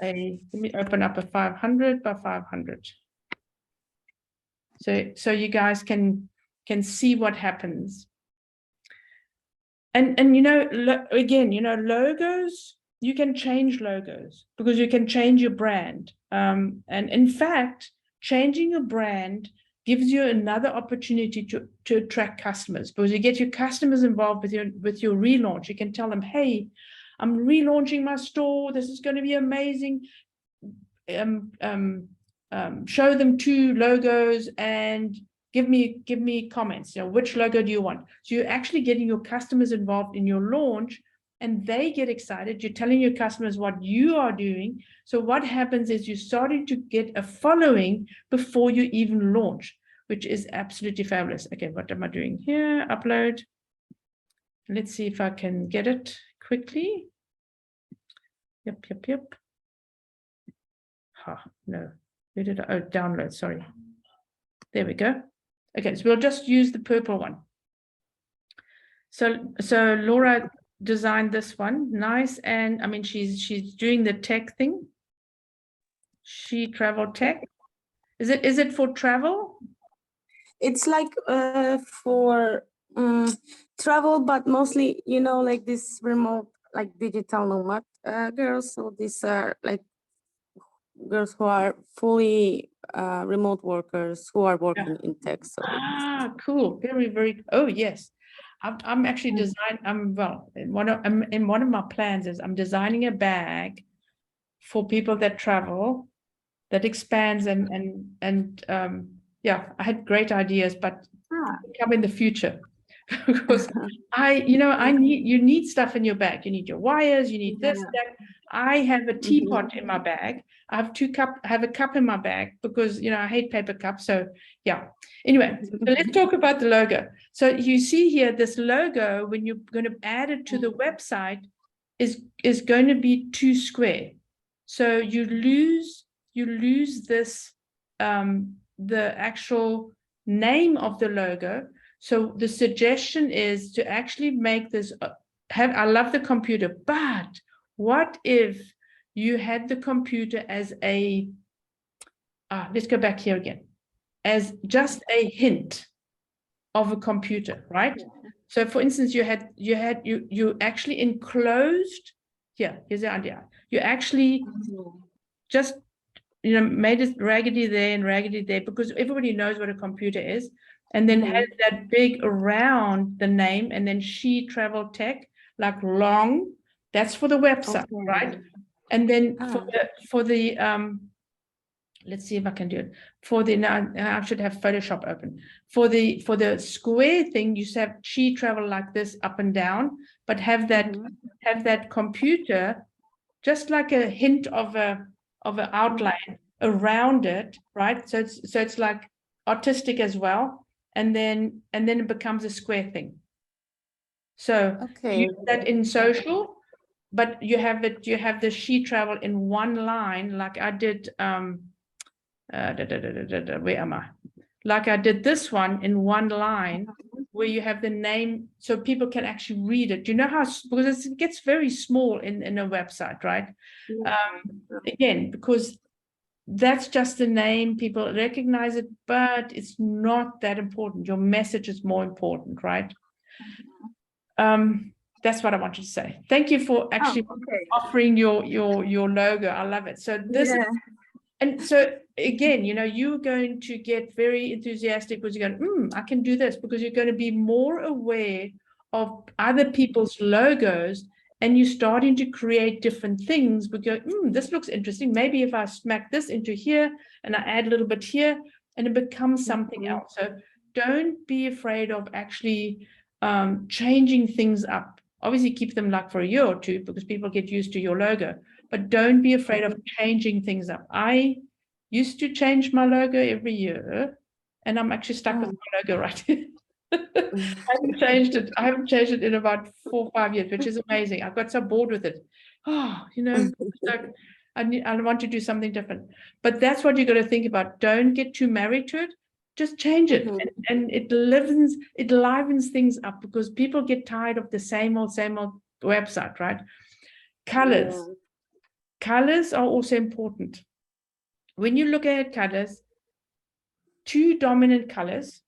S1: let me open up a 500 by 500. So you guys can see what happens. And again, logos, you can change logos because you can change your brand. And in fact, changing your brand gives you another opportunity to attract customers, because you get your customers involved with your relaunch. You can tell them, hey, I'm relaunching my store. This is going to be amazing. Show them 2 logos and give me comments. Which logo do you want? So you're actually getting your customers involved in your launch, and they get excited. You're telling your customers what you are doing. So what happens is you're starting to get a following before you even launch, which is absolutely fabulous. Okay, what am I doing here? Upload. Let's see if I can get it quickly. Yep. No. Where did I? Oh, download. Sorry. There we go. Okay, so we'll just use the purple one. So Laura designed this one, nice, and I mean she's doing the tech thing. She travel tech. Is it for travel?
S3: It's like for travel, but mostly like this remote, like digital nomad girls. So these are like girls who are fully remote workers who are working in tech. So
S1: cool, very, very. Oh yes, I'm actually designing. In one of my plans is I'm designing a bag for people that travel, that expands and yeah, I had great ideas, but come in the future. Because you need stuff in your bag. You need your wires, you need this, that. I have a teapot in my bag. I have a cup in my bag because I hate paper cups. So yeah. Anyway, so let's talk about the logo. So you see here, this logo, when you're going to add it to the website, is going to be too square. So you lose this the actual name of the logo. So the suggestion is to actually make this I love the computer, but what if you had the computer as a let's go back here again, as just a hint of a computer, right? So for instance, you actually enclosed here's the idea. You actually just made it raggedy there and raggedy there, because everybody knows what a computer is, and then had that big around the name, and then She Travel Tech, like long, that's for the website, right? And then for the let's see if I can do it. For the now I should have Photoshop open. For the square thing, you have She Travel like this up and down, but have that computer just like a hint of an outline around it, right? So it's like artistic as well, and then it becomes a square thing. So you do that in social, but you have the She Travel in one line, like I did. Where am I? Like I did this one in one line, where you have the name, so people can actually read it. Do you know how? Because it gets very small in a website, right? Again, because that's just the name, people recognize it, but it's not that important. Your message is more important, right? That's what I wanted to say. Thank you for actually offering your logo. I love it. So this is, and so again, you're going to get very enthusiastic because you're going, I can do this, because you're going to be more aware of other people's logos, and you're starting to create different things. We go, this looks interesting. Maybe if I smack this into here and I add a little bit here, and it becomes something else. So don't be afraid of actually changing things up. Obviously, keep them like for a year or two, because people get used to your logo. But don't be afraid of changing things up. I used to change my logo every year, and I'm actually stuck with my logo right here. I haven't changed it in about 4 or 5 years, which is amazing. I got so bored with it. Like I want to do something different. But that's what you got to think about. Don't get too married to it. Just change it, and it livens things up, because people get tired of the same old website, right? Colors are also important. When you look at colors, 2 dominant colors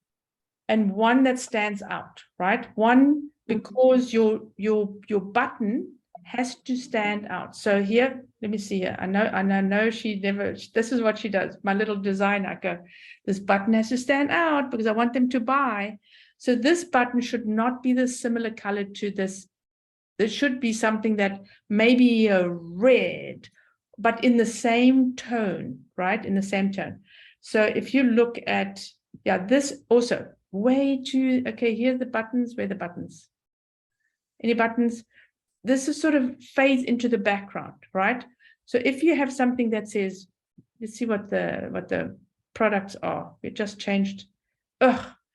S1: and one that stands out, right? One, because your button has to stand out. So here, let me see here. I know this is what she does. My little designer, I go, this button has to stand out because I want them to buy. So this button should not be the similar color to this. There should be something that maybe a red, but in the same tone, right? In the same tone. So if you look at, this also here's the buttons. Where are the buttons? Any buttons? This is sort of fades into the background, right? So if you have something that says, let's see what the products are. We just changed.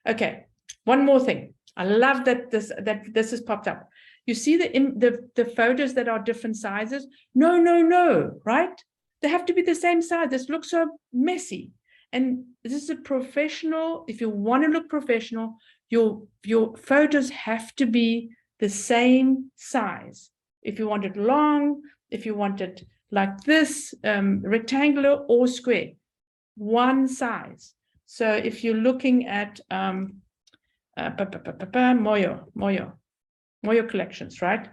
S1: Okay. One more thing. I love that this has popped up. You see the photos that are different sizes? No, right? They have to be the same size. This looks so messy. And this is a professional. If you want to look professional, your photos have to be the same size. If you want it long, if you want it like this, rectangular or square, one size. So if you're looking at Moyo collections, right?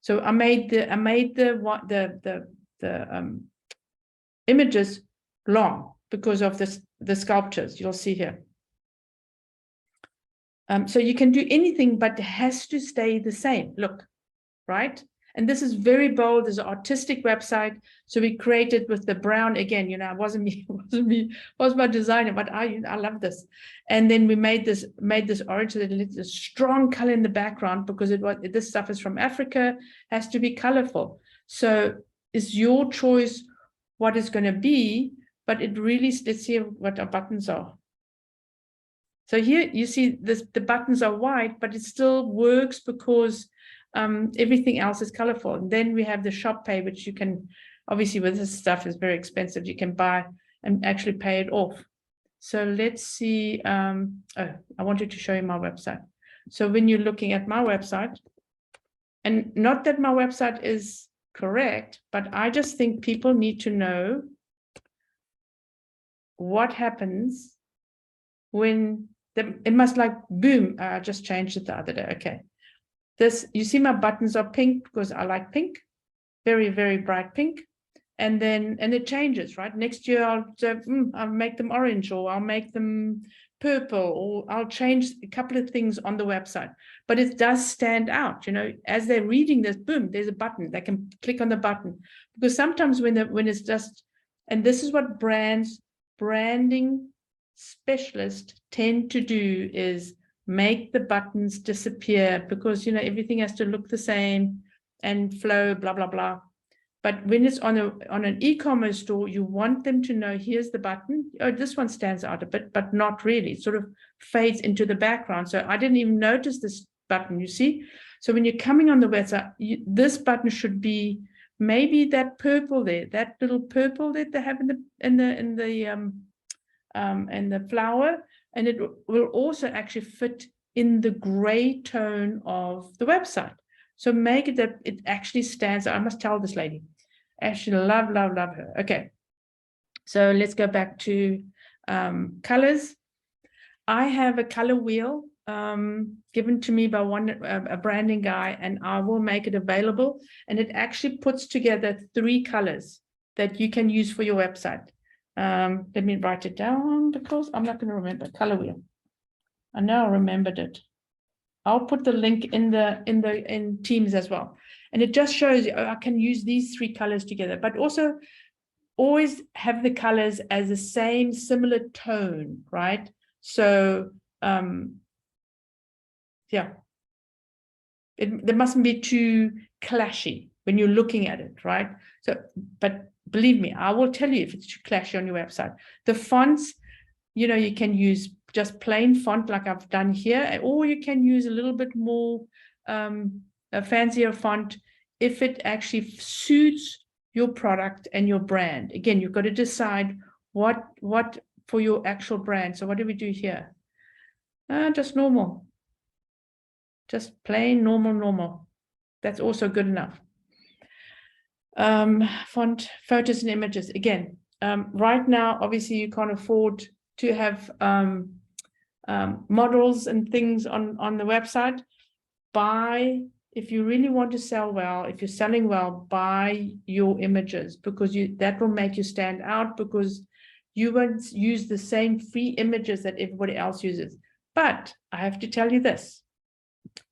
S1: So I made the images long because of the sculptures you'll see here. So you can do anything, but it has to stay the same. Look, right? And this is very bold. It's an artistic website. So we created with the brown again, it wasn't me, it was my designer, but I love this. And then we made this orange, so that it's a strong color in the background, because this stuff is from Africa, has to be colorful. So it's your choice what it's going to be, but it really, let's see what our buttons are. So here you see the buttons are white, but it still works because everything else is colorful. And then we have the shop pay, which you can, obviously with this stuff is very expensive, you can buy and actually pay it off. So let's see. I wanted to show you my website. So when you're looking at my website, and not that my website is correct, but I just think people need to know what happens when it must like boom. I just changed it the other day. Okay. You see my buttons are pink because I like pink, very, very bright pink. And it changes, right? Next year I'll make them orange, or I'll make them purple, or I'll change a couple of things on the website. But it does stand out, as they're reading this, boom, there's a button. They can click on the button. Because sometimes when it's just, and this is what branding specialists tend to do, is make the buttons disappear, because everything has to look the same and flow, blah blah blah. But when it's on an e-commerce store, you want them to know, here's the button. Oh, this one stands out a bit, but not really. It sort of fades into the background. So I didn't even notice this button, you see. So when you're coming on the website, this button should be maybe that purple there, that little purple that they have in the flower, and it will also actually fit in the gray tone of the website. So make it that it actually stands out. I must tell this lady. Actually, love her. Okay. So let's go back to colors. I have a color wheel given to me by a branding guy, and I will make it available. And it actually puts together 3 colors that you can use for your website. Let me write it down, because I'm not going to remember. Color wheel. I know I remembered it. I'll put the link in Teams as well. And it just shows you, I can use these 3 colors together, but also always have the colors as the same similar tone, right? So, yeah, they mustn't be too clashy when you're looking at it, right? So, but believe me, I will tell you if it's too clashy on your website. The fonts, you can use just plain font like I've done here, or you can use a little bit more a fancier font if it actually suits your product and your brand. Again, you've got to decide what for your actual brand. So what do we do here? Just normal, just plain normal. That's also good enough. Font, photos and images. Again, right now, obviously you can't afford to have models and things on the website. If you really want to sell well, if you're selling well, buy your images, because that will make you stand out, because you won't use the same free images that everybody else uses. But I have to tell you this,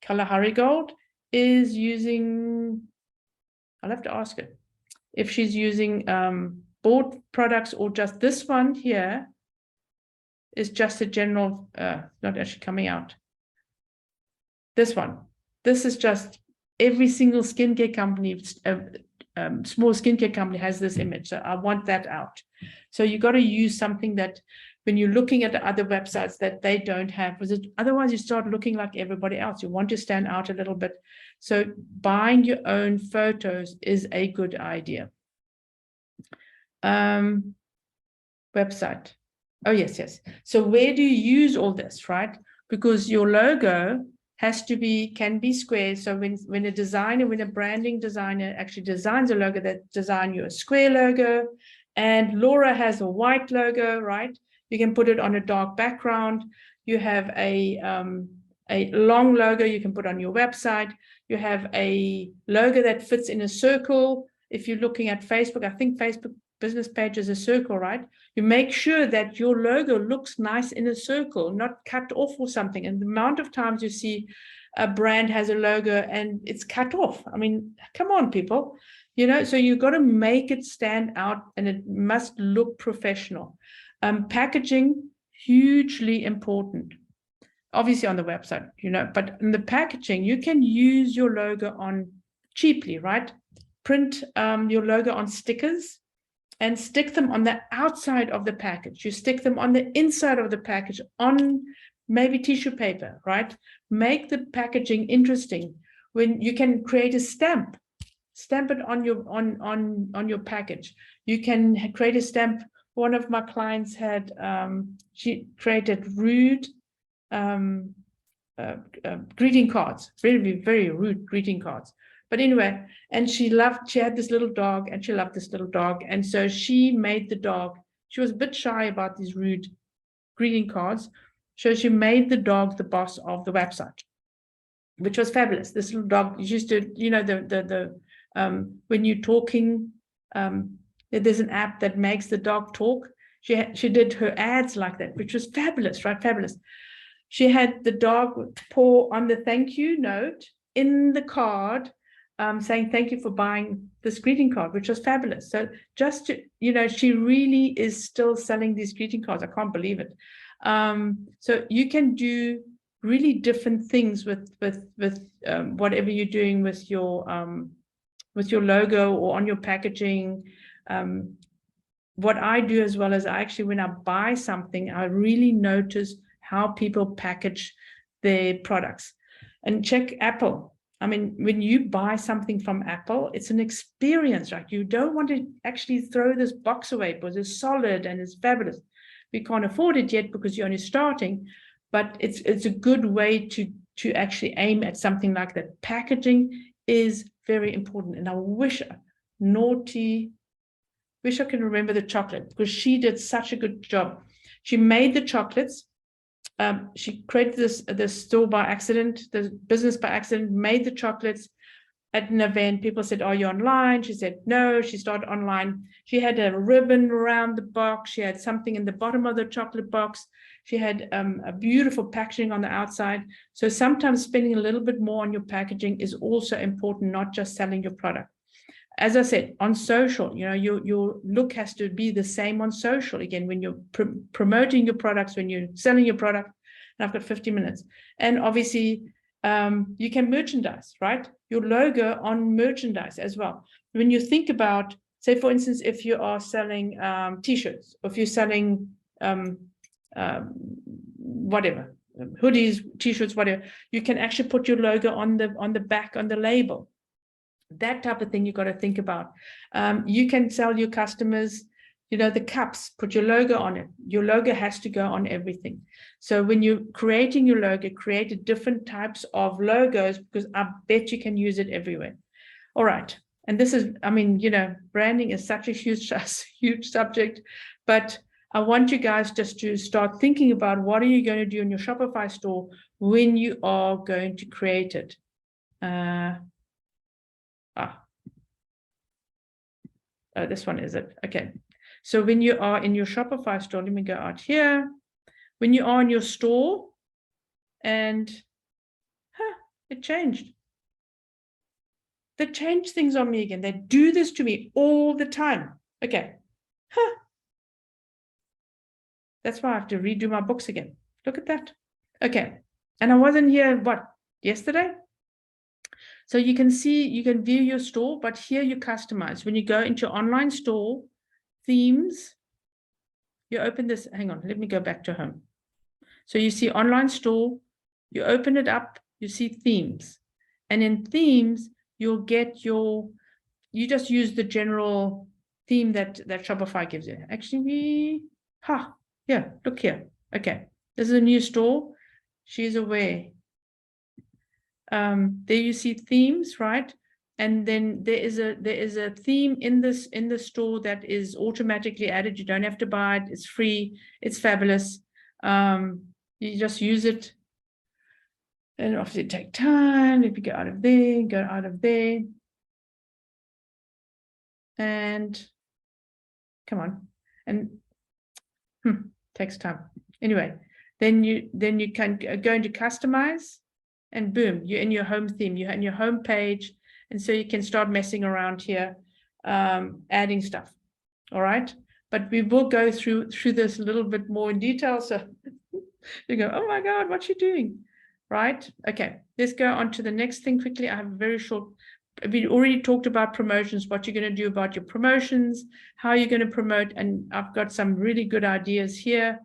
S1: Kalahari Gold is using, I'll have to ask her if she's using bought products, or just this one here is just a general, not actually coming out. This is just every single skincare company, small skincare company has this image. So I want that out. So you got to use something that when you're looking at the other websites that they don't have, because otherwise you start looking like everybody else. You want to stand out a little bit. So buying your own photos is a good idea. Website. Oh, yes. So where do you use all this, right? Because your logo can be square. So when a branding designer actually designs a logo, that design you a square logo, and Laura has a white logo, right? You can put it on a dark background. You have a long logo you can put on your website. You have a logo that fits in a circle. If you're looking at Facebook, I think Facebook business page is a circle, right? You make sure that your logo looks nice in a circle, not cut off or something. And the amount of times you see a brand has a logo and it's cut off. I mean, come on, people, you know, so you've got to make it stand out and it must look professional. Packaging, hugely important. Obviously on the website, you know, but in the packaging, you can use your logo on cheaply, right? Print your logo on stickers and stick them on the outside of the package. You stick them on the inside of the package on maybe tissue paper, right? Make the packaging interesting. When you can create a stamp it on your package. You can create a stamp. One of my clients had, she created rude greeting cards, very, very rude greeting cards. But anyway, and she had this little dog and she loved this little dog. And so she made the dog, she was a bit shy about these rude greeting cards. So she made the dog the boss of the website, which was fabulous. This little dog used to, you know, when you're talking, there's an app that makes the dog talk. She did her ads like that, which was fabulous, right? Fabulous. She had the dog paw on the thank you note in the card, saying thank you for buying this greeting card, which was fabulous. So just to, you know, she really is still selling these greeting cards. I can't believe it. So you can do really different things with whatever you're doing with your logo or on your packaging. What I do as well is when I buy something, I really notice how people package their products. And check Apple. I mean, when you buy something from Apple, it's an experience, right? You don't want to actually throw this box away because it's solid and it's fabulous. We can't afford it yet because you're only starting, but it's a good way to actually aim at something like that. Packaging is very important. And I wish I can remember the chocolate because she did such a good job. She made the chocolates. She created this store by accident, the business by accident, made the chocolates at an event. People said, are you online? She said, no. She started online. She had a ribbon around the box. She had something in the bottom of the chocolate box. She had a beautiful packaging on the outside. So sometimes spending a little bit more on your packaging is also important, not just selling your product. As I said, on social, you know, your look has to be the same on social. Again, when you're promoting your products, when you're selling your product, and I've got 50 minutes. And obviously, you can merchandise, right? Your logo on merchandise as well. When you think about, say, for instance, if you are selling T-shirts, or if you're selling whatever, hoodies, T-shirts, whatever, you can actually put your logo on the back, on the label. That type of thing you've got to think about. You can sell your customers, you know, the cups, put your logo on it. Your logo has to go on everything. So when you're creating your logo, create different types of logos because I bet you can use it everywhere. All right. And this is, I mean, you know, branding is such a huge subject, but I want you guys just to start thinking about what are you going to do in your Shopify store when you are going to create it. Oh, this one is it. Okay. So when you are in your Shopify store, let me go out here. When you are in your store and it changed. They change things on me again. They do this to me all the time. Okay. That's why I have to redo my books again. Look at that. Okay. And I wasn't here, yesterday? So you can see, you can view your store, but here you customize. When you go into your online store, themes, you open this, hang on, let me go back to home. So you see online store, you open it up, you see themes. And in themes, you'll get you just use the general theme that Shopify gives you. Actually, look here. Okay, this is a new store. She's aware. There you see themes, right? And then there is a theme in the store that is automatically added. You don't have to buy it. It's free. It's fabulous. You just use it. And obviously take time. Let me go out of there. And come on. And takes time. Anyway, then you can go into customize. and boom, you're in your home theme, you're in your home page. And so you can start messing around here, adding stuff. All right. But we will go through this a little bit more in detail. So you go, oh my God, what's she doing? Right. Okay. Let's go on to the next thing quickly. I have a very short, we already talked about promotions, what you're going to do about your promotions, how you're going to promote. And I've got some really good ideas here.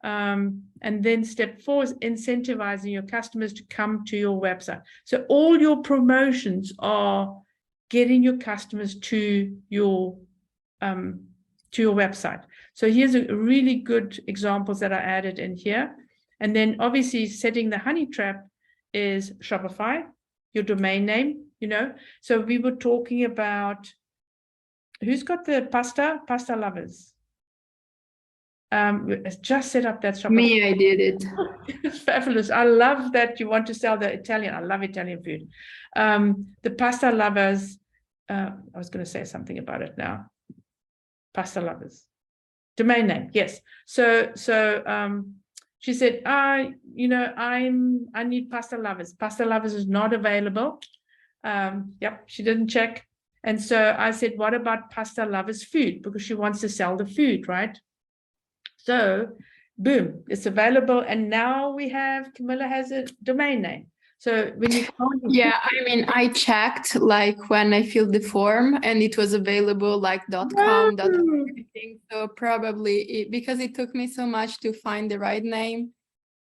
S1: And then step 4 is incentivizing your customers to come to your website. So all your promotions are getting your customers to your website. So here's a really good examples that I added in here. And then obviously setting the honey trap is Shopify, your domain name, you know. So we were talking about, who's got the pasta lovers? Just set up that Shopify.
S4: Me, I did it.
S1: It's fabulous. I love that you want to sell the Italian. I love Italian food. The pasta lovers, I was going to say something about it now. Pasta lovers. Domain name, yes. So she said, you know, I need pasta lovers. Pasta lovers is not available. Yep, she didn't check. And so I said, what about pasta lovers food? Because she wants to sell the food, right? So boom, it's available. And now we have, Camilla has a domain name. So when you
S4: Yeah, I mean, I checked like when I filled the form and it was available like .com, everything. So probably because it took me so much to find the right name,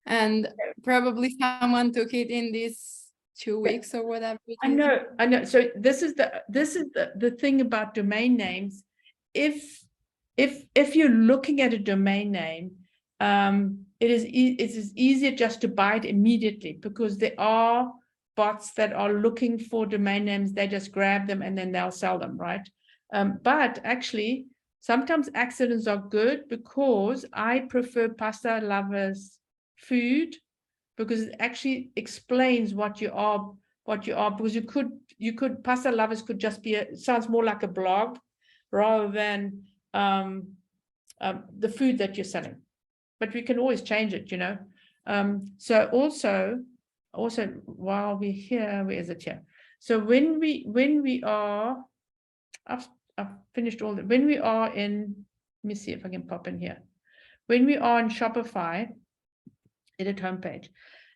S4: and probably someone took it in these 2 weeks or whatever.
S1: I know. So this is the thing about domain names. If you're looking at a domain name, it is easier just to buy it immediately, because there are bots that are looking for domain names. They just grab them and then they'll sell them, right? But actually, sometimes accidents are good, because I prefer pasta lovers food, because it actually explains what you are, because you could pasta lovers could just be it sounds more like a blog rather than the food that you're selling. But we can always change it, you know. So also while we're here, where is it here? So when we are, I've finished all that. When we are in, let me see if I can pop in here. When we are in Shopify, edit homepage,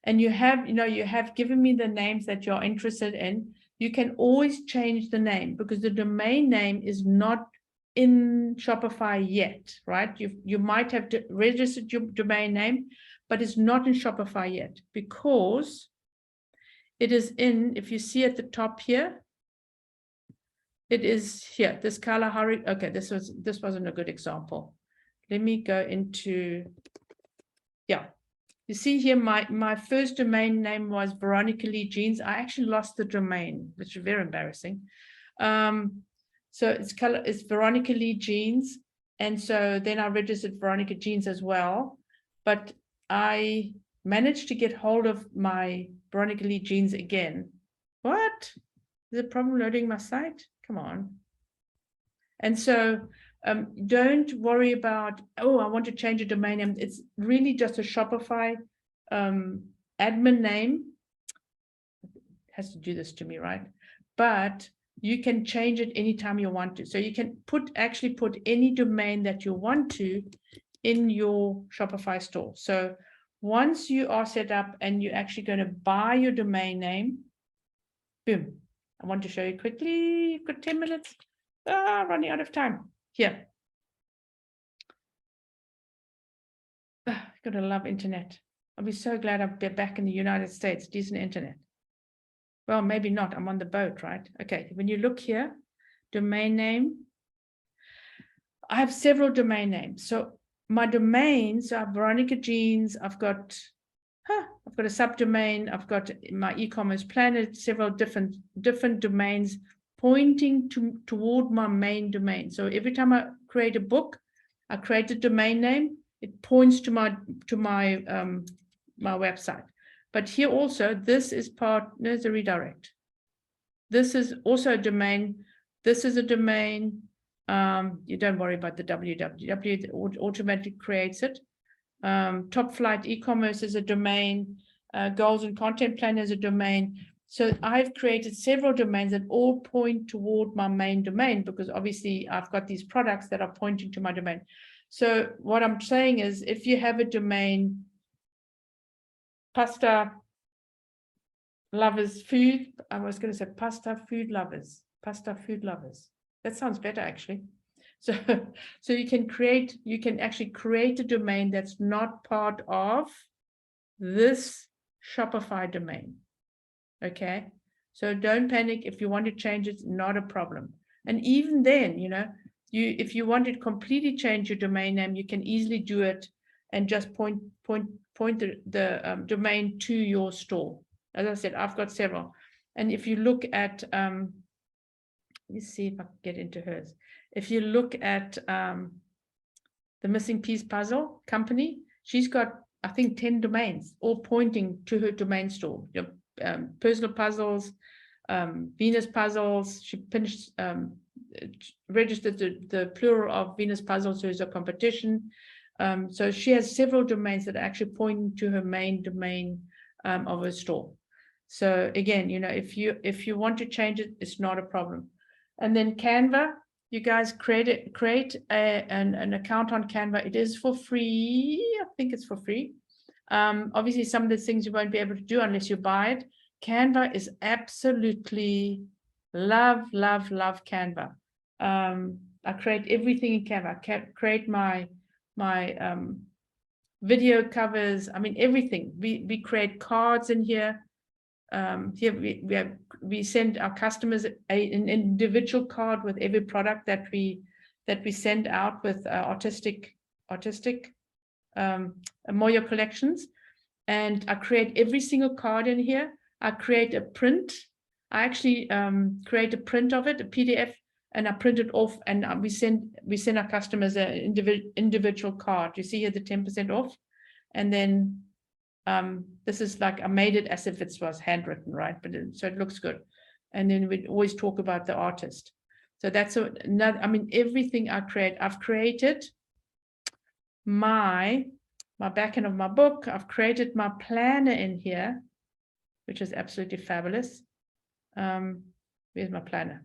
S1: and you have given me the names that you're interested in, you can always change the name, because the domain name is not in Shopify yet, right? You might have registered your domain name, but it's not in Shopify yet, because it is in, if you see at the top here, it is here, this Kalahari. Okay, this wasn't a good example. Let me go into, yeah. You see here, my first domain name was Veronica Lee Jeans. I actually lost the domain, which is very embarrassing. So it's Veronica Lee Jeans. And so then I registered Veronica Jeans as well. But I managed to get hold of my Veronica Lee Jeans again. What? Is it a problem loading my site? Come on. And so don't worry about, oh, I want to change a domain name. It's really just a Shopify admin name. It has to do this to me, right? But you can change it anytime you want to. So you can actually put any domain that you want to in your Shopify store. So once you are set up and you're actually going to buy your domain name, boom. I want to show you quickly. You've got 10 minutes. Running out of time. Here. Gotta love internet. I'll be so glad I'll be back in the United States. Decent internet. Well, maybe not. I'm on the boat, right? Okay. When you look here, domain name. I have several domain names. So my domains are Veronica Jeans. I've got a subdomain. I've got my e-commerce planet, several different domains pointing toward my main domain. So every time I create a book, I create a domain name. It points to my website. But here also, this is there's a redirect. This is also a domain. This is a domain. You don't worry about the www. It automatically creates it. Top Flight e-commerce is a domain. goals and content plan as a domain. So I've created several domains that all point toward my main domain, because obviously I've got these products that are pointing to my domain. So what I'm saying is, if you have a domain, pasta lovers food, I was going to say pasta food lovers. That sounds better, actually. So you can actually create a domain that's not part of this Shopify domain. Okay, so don't panic. If you want to change it, not a problem. And even then, if you want to completely change your domain name, you can easily do it and just point the domain to your store. As I said, I've got several. And if you look at, let's see if I can get into hers. If you look at the Missing Piece Puzzle company, she's got, I think, 10 domains, all pointing to her domain store. Personal puzzles, Venus puzzles. She finished, registered the plural of Venus puzzles, so it's a competition. So she has several domains that are actually pointing to her main domain of her store. So again, if you want to change it, it's not a problem. And then Canva, you guys create an account on Canva. It is for free. I think it's for free. Obviously, some of the things you won't be able to do unless you buy it. Canva is absolutely love Canva. I create everything in Canva. I create my video covers. I mean, everything. We create cards in here. Here we send our customers an individual card with every product that we send out with artistic Moyo collections. And I create every single card in here. I create a print. I actually create a print of it, a PDF, and I print it off, and we send our customers an individual card. You see here the 10% off, and then this is like, I made it as if it was handwritten, right? But so it looks good. And then we always talk about the artist. So that's another, I mean, everything I create, I've created my back end of my book. I've created my planner in here, which is absolutely fabulous. Where's my planner?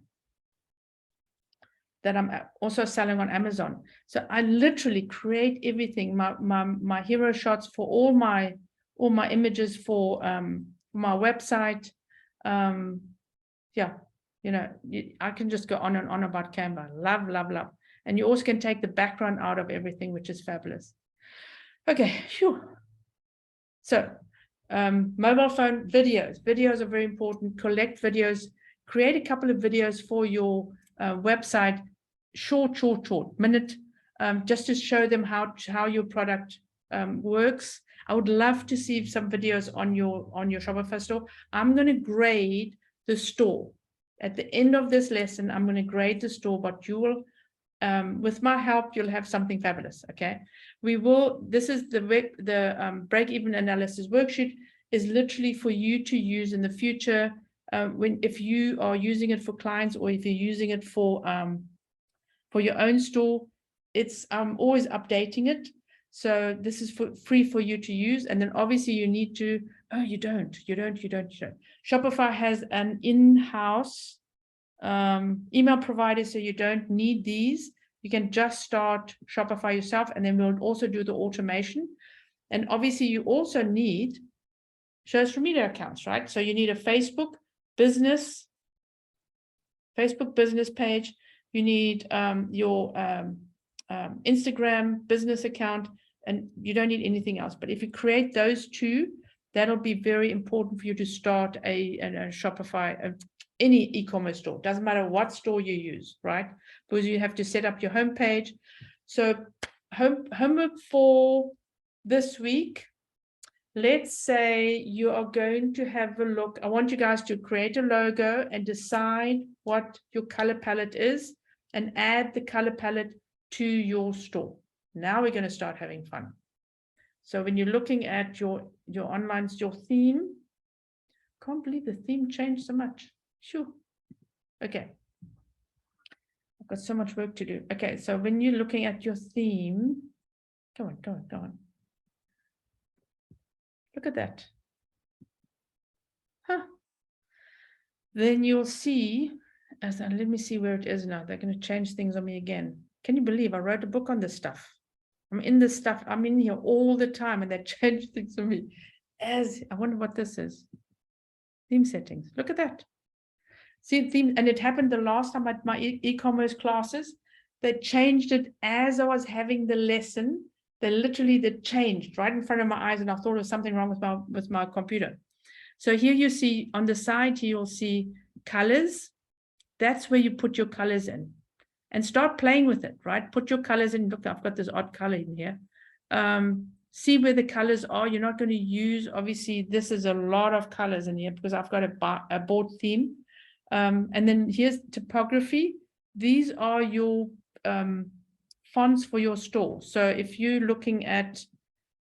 S1: That I'm also selling on Amazon. So I literally create everything, my hero shots for all my images for my website. Yeah, I can just go on and on about Canva. Love. And you also can take the background out of everything, which is fabulous. Okay, phew. So mobile phone videos are very important. Collect videos, create a couple of videos for your website, short minute, just to show them how your product works. I would love to see some videos on your Shopify store. I'm going to grade the store at the end of this lesson. I'm going to grade the store, but you will, with my help, you'll have something fabulous. Okay, this is the break-even analysis worksheet, is literally for you to use in the future, if you are using it for clients, or if you're using it for your own store. It's always updating it. So this is free for you to use. And then obviously you need to, you don't. Shopify has an in-house email provider, so you don't need these. You can just start Shopify yourself, and then we'll also do the automation. And obviously you also need social media accounts, right? So you need a Facebook business page. You need your Instagram business account, and you don't need anything else. But if you create those two, that'll be very important for you to start a Shopify, any e-commerce store. Doesn't matter what store you use, right? Because you have to set up your homepage. So homework for this week. Let's say you are going to have a look. I want you guys to create a logo and decide what your color palette is, and add the color palette to your store. Now we're going to start having fun. So when you're looking at your online store theme, can't believe the theme changed so much. Sure. Okay. I've got so much work to do. Okay, so when you're looking at your theme, go on. Look at that. then you'll see, let me see where it is now. They're going to change things on me again. Can you believe I wrote a book on this stuff? I'm in this stuff. I'm in here all the time, and they change things for me. I wonder what this is. Theme settings. Look at that. See, theme, and it happened the last time at my e-commerce classes. They changed it as I was having the lesson. They changed right in front of my eyes, and I thought there was something wrong with my computer. So here you see on the side, here you'll see colors. That's where you put your colors in. And start playing with it, right? Put your colors in. Look, I've got this odd color in here. See where the colors are. You're not going to use, obviously, this is a lot of colors in here because I've got a board theme. And then here's typography. These are your fonts for your store. So if you're looking at,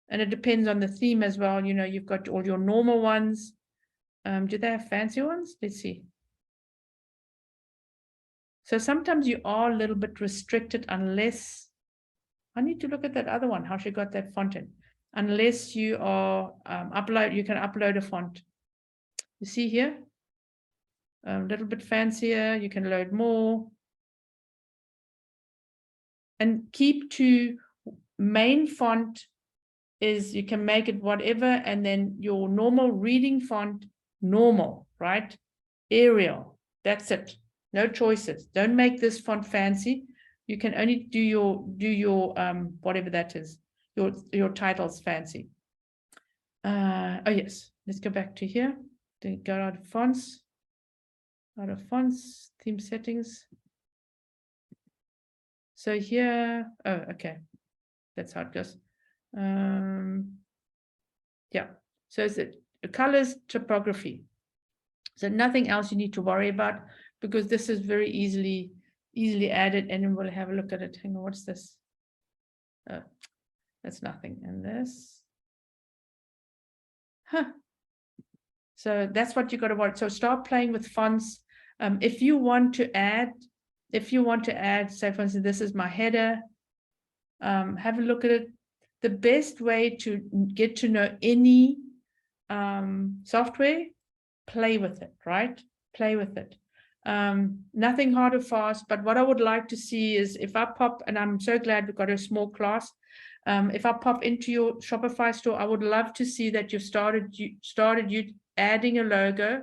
S1: and it depends on the theme as well, you know, you've got all your normal ones. Do they have fancy ones? Let's see. So sometimes you are a little bit restricted unless, I need to look at that other one, how she got that font in. Unless you are you can upload a font. You see here? A little bit fancier, you can load more. And keep to main font is, you can make it whatever, and then your normal reading font, normal, right? Arial, that's it. No choices. Don't make this font fancy. You can only do your whatever that is, your titles fancy. Oh yes, let's go back to here. Then go out of fonts, theme settings. So here, oh okay, that's how it goes. Yeah, so it's the colors, typography. So nothing else you need to worry about, because this is very easily added, and then we'll have a look at it. Hang on, what's this? That's nothing. And this, so that's what you got to watch. So start playing with fonts. If you want to add, say for instance, this is my header. Have a look at it. The best way to get to know any software, play with it, right? Play with it. Nothing hard or fast, but what I would like to see is, if I pop, and I'm so glad we've got a small class, if I pop into your Shopify store, I would love to see that you've started adding a logo.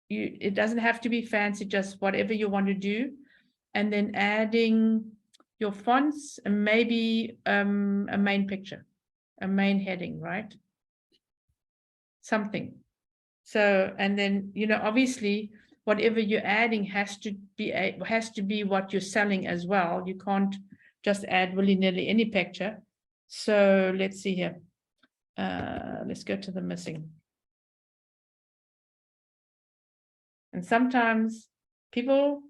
S1: It doesn't have to be fancy, just whatever you want to do, and then adding your fonts and maybe a main picture, a main heading, right? Something. So, and then, you know, obviously whatever you're adding has to be what you're selling as well. You can't just add willy-nilly any picture. So let's see here. Let's go to the missing. And sometimes people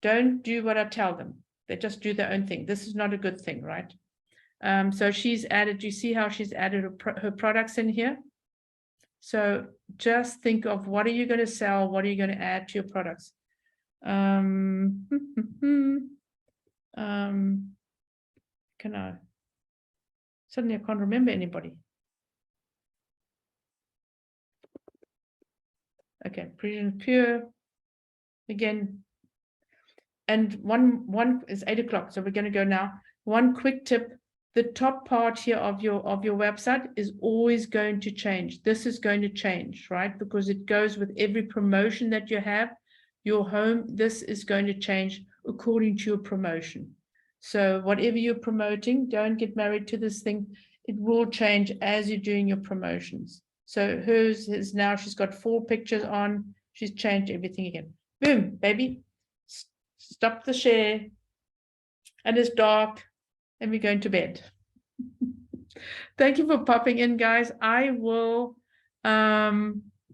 S1: don't do what I tell them. They just do their own thing. This is not a good thing, right? So she's added, you see how she's added her products in here? So just think of, what are you going to sell? What are you going to add to your products? Suddenly I can't remember anybody. Okay, Parisian Pure. Again, and one is 8 o'clock, so we're going to go now. One quick tip: the top part here of your website is always going to change. This is going to change, right? Because it goes with every promotion that you have. Your home, this is going to change according to your promotion. So whatever you're promoting, don't get married to this thing. It will change as you're doing your promotions. So hers is now, she's got 4 pictures on. She's changed everything again. Boom, baby. Stop the share. And it's dark. And we're going to bed. Thank you for popping in, guys. I will